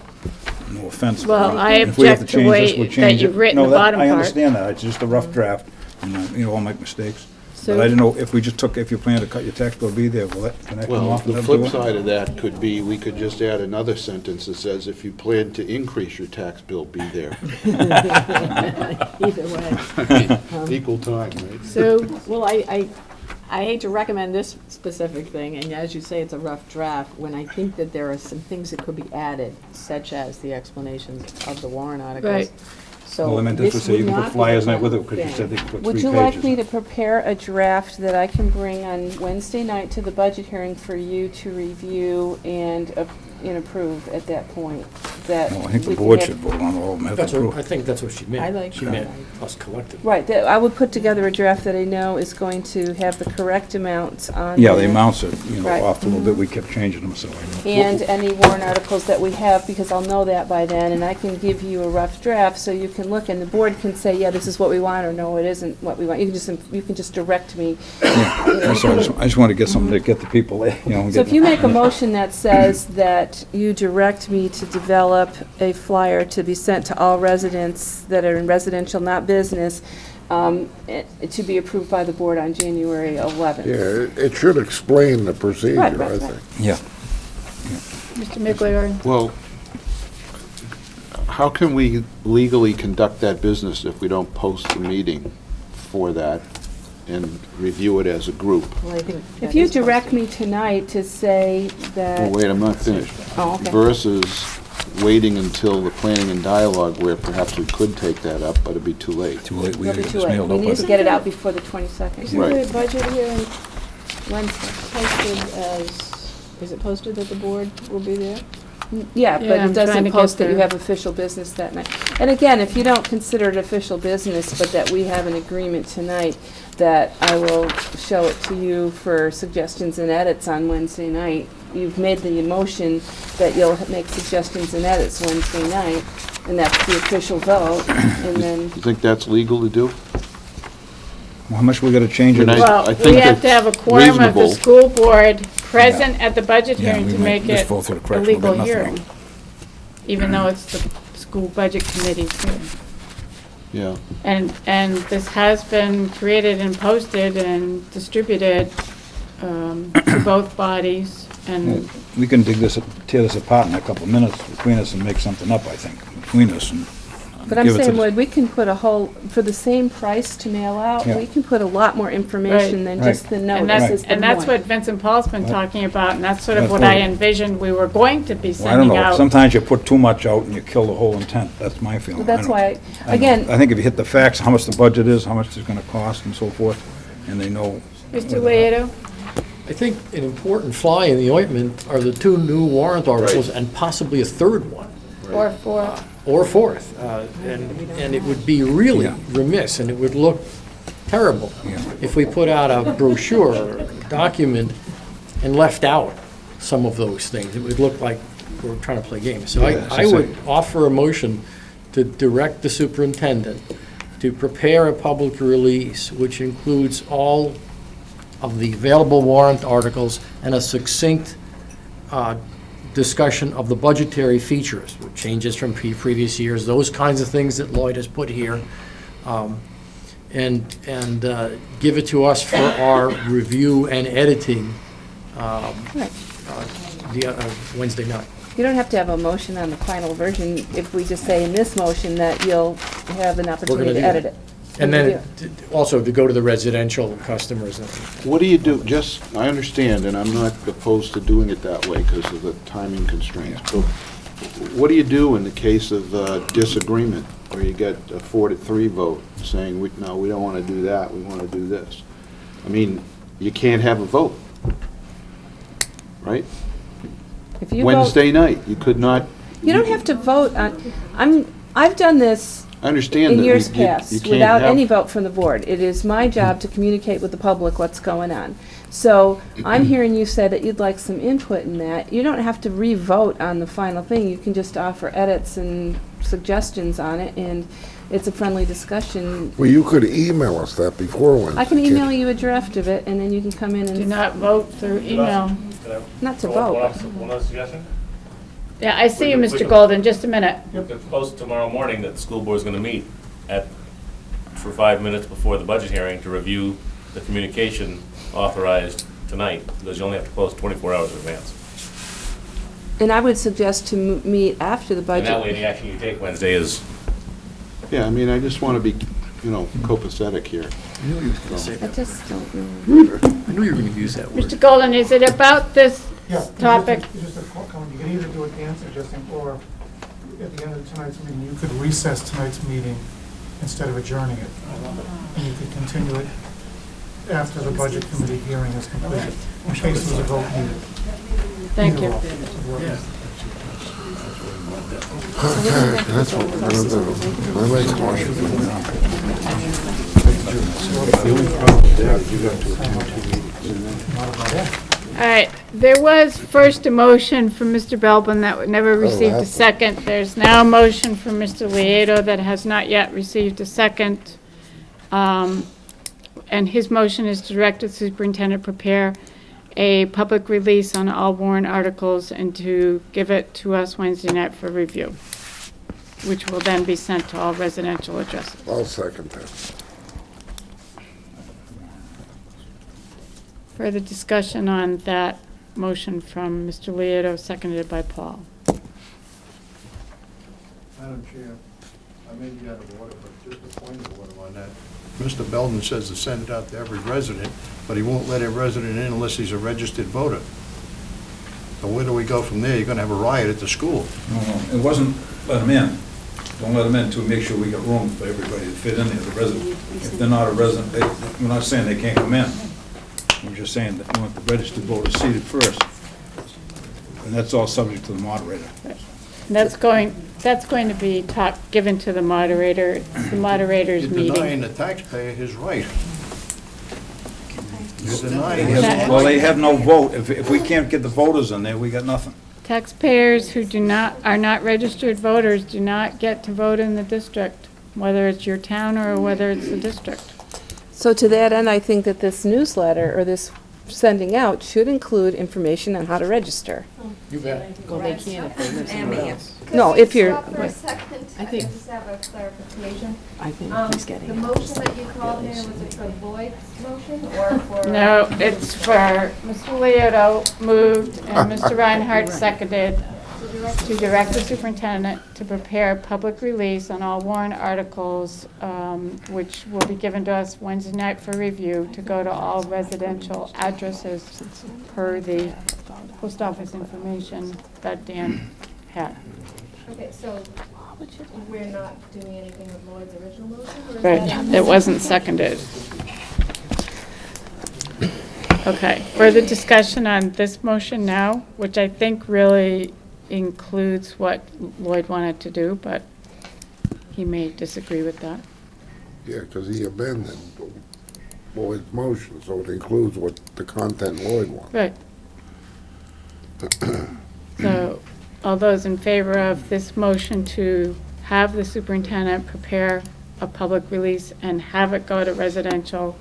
No offense. Well, I If we have object to the change way this, we'll that change you've it. written No, the that- bottom I part. understand that, it's just a rough draft, and, I'll make mistakes. So- But I didn't know, if we just took, if you plan to cut your tax bill, be there, will that, can that come Well, off? and the that'll do flip it? side of that could be, we could just add another sentence that says, if you plan to increase your tax bill, be there. Either way. Equal time, right? So, Well, I hate to recommend this specific thing, and as you say, it's a rough draft, when I think that there are some things that could be added, such as the explanations of the warrant articles. Right. So Well, I meant this this would say you would can not put be flyers in it a with it, because you thing. said they could put 3 Would pages. you like me to prepare a draft that I can bring on Wednesday night to the budget hearing for you to review and approve at that point? That Well, I think the we can board have- should vote on all of them, have That's to what, approve. I think that's what she meant. I like She that. meant us collectively. Right, that I would put together a draft that I know is going to have the correct amounts on Yeah, the there. amounts are, Right. off a little bit, we kept changing them, so I know. And any warrant articles that we have, because I'll know that by then, and I can give you a rough draft, so you can look, and the board can say, yeah, this is what we want, or no, it isn't what we want. You can just direct me. That's all, I just want to get something to get the people, So if you make a motion that says that you direct me to develop a flyer to be sent to all residents that are in residential, not business, to be approved by the board on January 11th. Yeah, it should explain the procedure, Right, I right, think. right. Yeah. Mr. Migliore? Well, how can we legally conduct that business if we don't post the meeting for that and review it as a group? Well, I think If that you is direct possible. me tonight to say Well, that, wait, I'm not finished. oh, okay. Versus waiting until the planning and dialogue where perhaps we could take that up, but it'd be too late. Too late, we It'll be just too late. mailed We out need by to the- get it out before the 22nd. Isn't Right. the budget hearing Wednesday posted as, is it posted that the board will be there? Yeah, Yeah, but I'm it trying to doesn't get post that you there. have official business that night. And again, if you don't consider it official business, but that we have an agreement tonight, that I will show it to you for suggestions and edits on Wednesday night. You've made the motion that you'll make suggestions and edits Wednesday night, and that's the official vote, and then, You think that's legal to do? Well, how much we got to change it? I Well, we think have to have a it's quorum of the reasonable. school board present at the budget Yeah, hearing we to might make just it vote for the a correction, we'll legal get nothing hearing, out. even though it's the school budget committee's hearing. Yeah. And this has been created and posted and distributed to both bodies, and We can tear this apart in a couple of minutes between us and make something up, I think, between us and but I'm give it to saying, the- Lloyd, we can put a whole, for the same price to mail out, Yeah. we can put a lot more information than just the and notice is the and that's point. what Vincent Paul's been Right. talking about, and that's sort of That's what what I it- envisioned we were going to be Well, I don't sending know, out. sometimes you put too much out and you kill the whole intent, that's my feeling. That's I don't- why, I know. again, I think if you hit the facts, how much the budget is, how much it's going to cost and so forth, and they know. Mr. Leato? I think an important fly in the ointment are the 2 new warrant articles and possibly a third one. Or for, Or fourth, and it would be really Yeah. remiss, and it would look terrible Yeah. if we put out a brochure or a document and left out some of those things. It would look like we're trying to play games. So Yeah, I would offer a motion to direct the superintendent to prepare a public release which includes all of the available warrant articles and a succinct discussion of the budgetary features, with changes from previous years, those kinds of things that Lloyd has put here, and give it to us for our review and editing Wednesday night. you don't have to have a motion on the final version if we just say in this motion that you'll have an opportunity to do edit that. it. And then also to go to the residential customers. What do you do, just, I understand, and I'm not opposed to doing it that way because of the timing constraints, but what do you do in the case of disagreement, where you get a 4-3 vote saying, no, we don't want to do that, we want to do this? I mean, you can't have a vote, right? If you vote, Wednesday night, you could not. you don't have to vote on, I've done this I understand in that years you past, can't without have- any vote from the board. It is my job to communicate with the public what's going on. So I'm hearing you say that you'd like some input in that. You don't have to re-vote on the final thing. You can just offer edits and suggestions on it, and it's a friendly discussion. Well, you could email us that before Wednesday. I can email you a draft of it, and then you can come in do and, not vote through email. not to vote. One other suggestion? Yeah, I see you, We Mr. can- Golden, just a minute. You could post tomorrow morning that the school board's going to meet for 5 minutes before the budget hearing to review the communication authorized tonight, because you only have to post 24 hours in advance. And I would suggest to meet after the And that way, budget. the action you take Wednesday is, Yeah, I mean, I just want to be, copacetic here. I knew he was going to say I that. just don't know. I knew you were going to use that word. Mr. Golden, is it about this Yeah. topic? It's just a comment. You can either do it and suggesting, or at the end of tonight's meeting, you could recess tonight's meeting instead of adjourning it. And you could continue it after the budget committee hearing is completed, in case there's a vote needed. Thank you. Okay, that's what we're gonna do. I make a motion. The only problem there is you have to attend 2 meetings. All right, there was first a motion from Mr. Belbin that never received a that's- second. There's now a motion from Mr. Lieto that has not yet received a second. And his motion is to direct the superintendent prepare a public release on all warrant articles and to give it to us Wednesday night for review, which will then be sent to all residential addresses. I'll second that. Further discussion on that motion from Mr. Lieto, seconded by Paul. Madam Chair, I may be out of order, but just a point of order on that. Mr. Belden says to send it out to every resident, but he won't let a resident in unless he's a registered voter. So where do we go from there? You're gonna have a riot at the school. No, it wasn't let them in. Don't let them in to make sure we got room for everybody to fit in there, the resident. If they're not a resident, we're not saying they can't come in. We're just saying that we want the registered voters seated first. And that's all subject to the moderator. That's going to be given to the moderator, the moderator's You're meeting. denying the taxpayer his right. You're denying They his have- right. Well, they have no vote. If we can't get the voters in there, we got nothing. Taxpayers who are not registered voters do not get to vote in the district, whether it's your town or whether it's the district. So to that end, I think that this newsletter, or this sending out, should include information on how to register. You bet. Well, they can if they live somewhere else. No, if you're, Could we stop for a second? I think- Just have a clarification. I think he's getting The it. motion that you called in, was it for Lloyd's motion or for? No, it's for Mr. Lieto moved and Mr. Reinhardt seconded to direct the superintendent to prepare a public release on all warrant articles, which will be given to us Wednesday night for review, to go to all residential addresses per the post office information that Dan had. Okay, so we're not doing anything with Lloyd's original motion? Or is Right, that- it wasn't seconded. Okay, further discussion on this motion now, which I think really includes what Lloyd wanted to do, but he may disagree with that. Yeah, because he amended Lloyd's motion, so it includes what the content Lloyd wants. Right. So, all those in favor of this motion to have the superintendent prepare a public release and have it go to residential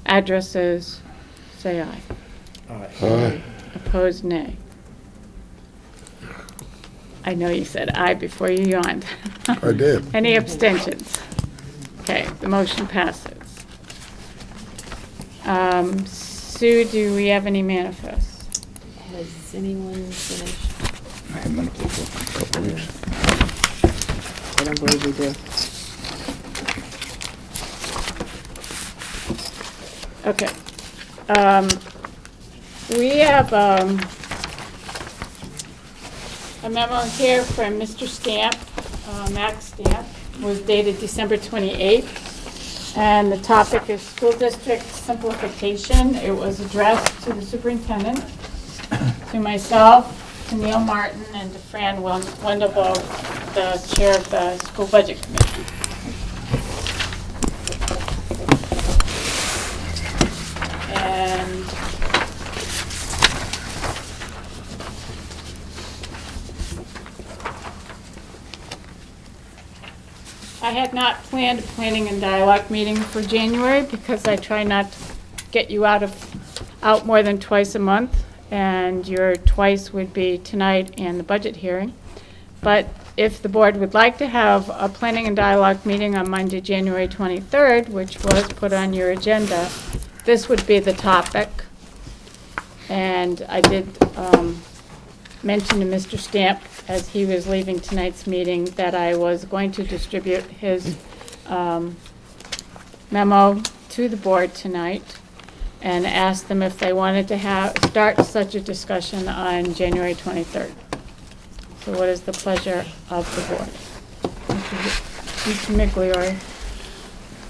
addresses, say aye. Aye. Opposed, nay. I know you said aye before you yawned. I did. Any abstentions? Okay, the motion passes. Sue, do we have any manifests? Has anyone finished? I haven't been up there for a couple of weeks. I don't believe we do. Okay. We have a memo here from Mr. Stamp, Max Stamp, was dated December 28th, and the topic is school district simplification. It was addressed to the superintendent, to myself, to Neil Martin, and to Fran Wendelbo, the chair of the school budget committee. And I had not planned a planning and dialogue meeting for January because I try not to get you out more than twice a month, and your twice would be tonight and the budget hearing. But if the board would like to have a planning and dialogue meeting on Monday, January 23rd, which was put on your agenda, this would be the topic. And I did mention to Mr. Stamp, as he was leaving tonight's meeting, that I was going to distribute his memo to the board tonight and ask them if they wanted to start such a discussion on January 23rd. So what is the pleasure of the board? Mr. Migliore?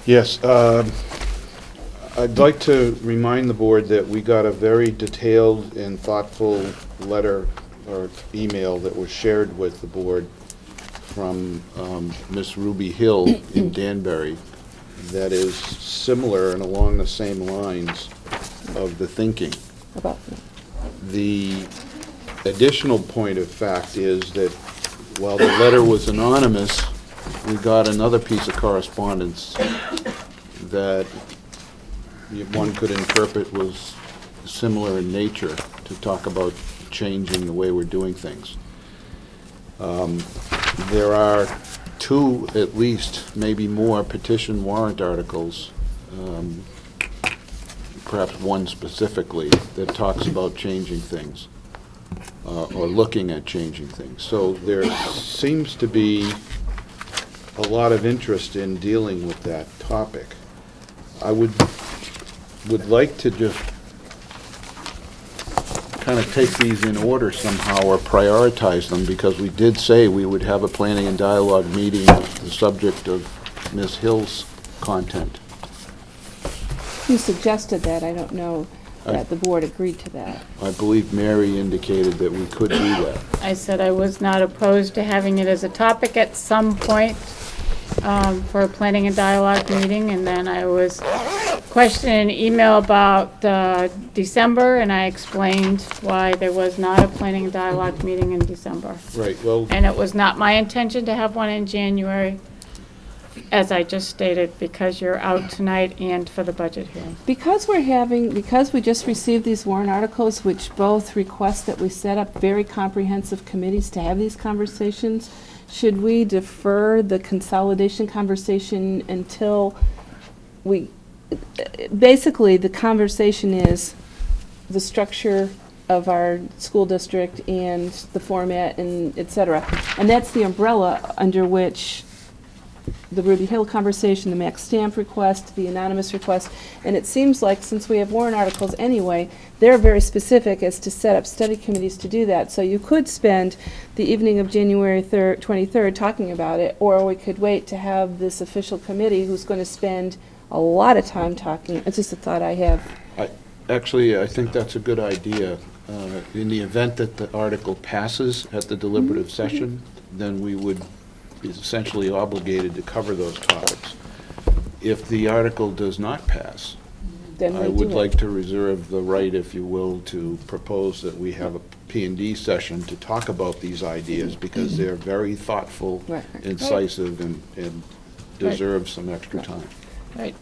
Yes, I'd like to remind the board that we got a very detailed and thoughtful letter or email that was shared with the board from Miss Ruby Hill in Danbury that is similar and along the same lines of the thinking. About The additional point of fact is that while the letter was anonymous, we got another piece of correspondence that one could interpret was similar in nature to talk about changing the way we're doing things. There are two, at least, maybe more petition warrant articles, perhaps one specifically, that talks about changing things, or looking at changing things. So there seems to be a lot of interest in dealing with that topic. I would like to just kind of take these in order somehow or prioritize them, because we did say we would have a planning and dialogue meeting with the subject of Ms. Hill's content. You suggested that. I don't know that the board agreed to that. I believe Mary indicated that we could do that. I said I was not opposed to having it as a topic at some point for a planning and dialogue meeting, and then I was questioning an email about December, and I explained why there was not a planning and dialogue meeting in December. Right, well, And it was not my intention to have one in January, as I just stated, because you're out tonight and for the budget hearing. Because we just received these warrant articles, which both request that we set up very comprehensive committees to have these conversations, should we defer the consolidation conversation until basically the conversation is the structure of our school district and the format and et cetera. And that's the umbrella under which the Ruby Hill conversation, the Max Stamp request, the anonymous request, and it seems like since we have warrant articles anyway, they're very specific as to set up study committees to do that. So you could spend the evening of January 23rd talking about it, or we could wait to have this official committee who's going to spend a lot of time talking. It's just a thought I have. Actually, I think that's a good idea. In the event that the article passes at the deliberative session, then we would be essentially obligated to cover those topics. If the article does not pass, Then I would like to reserve the right, if you will, to propose that we have a P&D session to talk about these ideas, because they're very thoughtful, Right. incisive, and deserve some extra time. Right.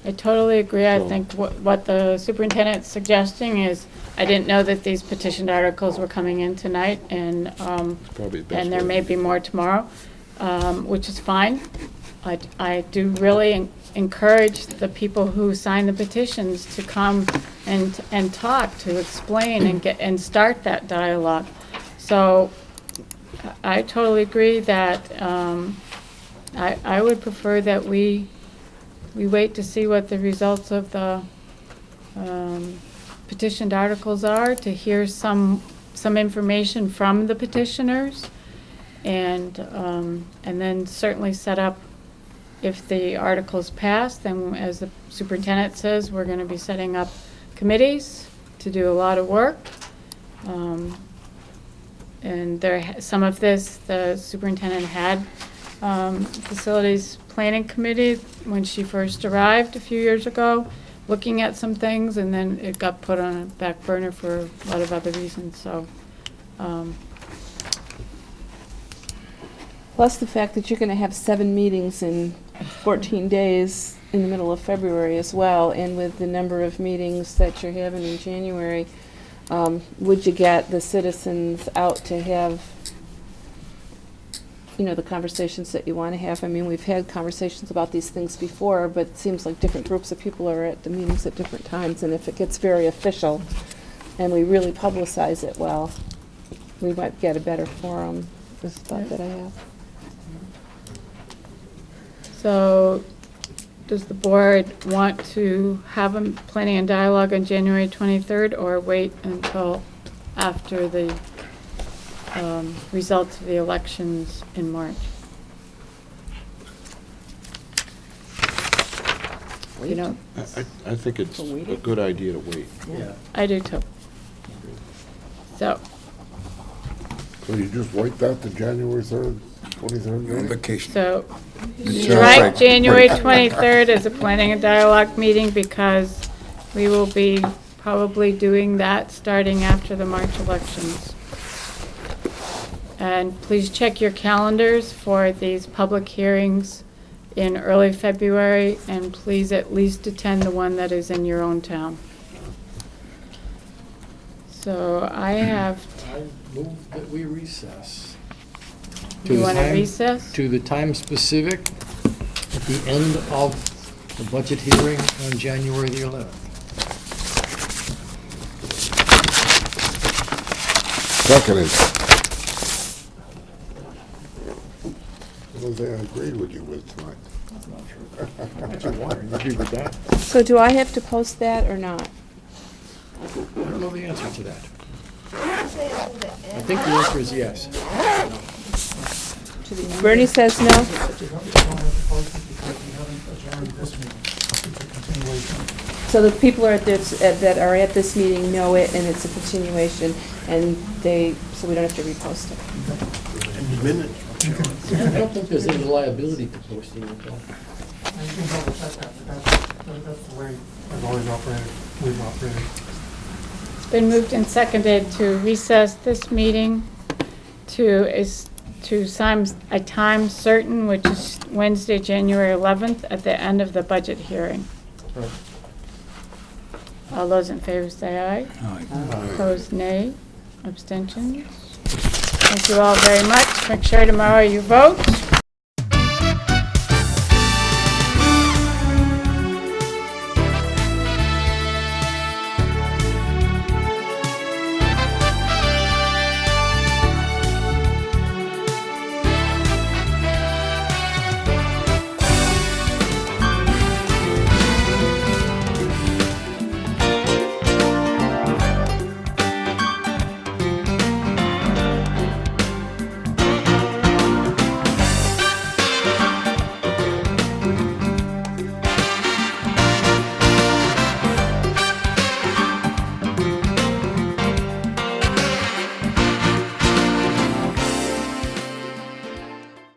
I totally agree. I So- think what the superintendent's suggesting is, I didn't know that these petitioned articles were coming in tonight, and Probably the best and there way. may be more tomorrow, which is fine. I do really encourage the people who sign the petitions to come and talk, to explain and start that dialogue. So I totally agree that I would prefer that we wait to see what the results of the petitioned articles are, to hear some information from the petitioners, and then certainly set up, if the articles pass, then as the superintendent says, we're going to be setting up committees to do a lot of work. And some of this, the superintendent had facilities planning committee when she first arrived a few years ago, looking at some things, and then it got put on a back burner for a lot of other reasons, so. Plus the fact that you're going to have 7 meetings in 14 days in the middle of February as well, and with the number of meetings that you're having in January, would you get the citizens out to have, the conversations that you want to have? I mean, we've had conversations about these things before, but it seems like different groups of people are at the meetings at different times, and if it gets very official and we really publicize it well, we might get a better forum, is the thought that I have. So, does the board want to have a planning and dialogue on January 23rd, or wait until after the results of the elections in March. You know, I think it's a good idea to wait. I do too. So, So you just wiped out the January 3rd, 23rd date? Vacation. so It's strike just- January 23rd as a planning and dialogue meeting because we will be probably doing that starting after the March elections. And please check your calendars for these public hearings in early February, and please at least attend the one that is in your own town. So I have, I move that we recess. you want to time- recess? To the time specific at the end of the budget hearing on January the 11th. Seconded. Well, they agreed with you with tonight. You agree with that? So do I have to post that or not? I don't know the answer to that. I think the answer is yes. Bernie says no? But you don't have to post it because we haven't adjourned this meeting. It's a continuation. So the people are at this, that are at this meeting know it, and it's a continuation, and so we don't have to repost it. I don't think there's any liability to posting it, though. And you can double check that, but that's the way I've always operated, we've operated. It's been moved and seconded to recess this meeting to a time certain, which is Wednesday, January 11th, at the end of the budget hearing. Right. All those in favor say aye. Aye. Opposed, nay. Abstentions? Thank you all very much. Make sure tomorrow you vote.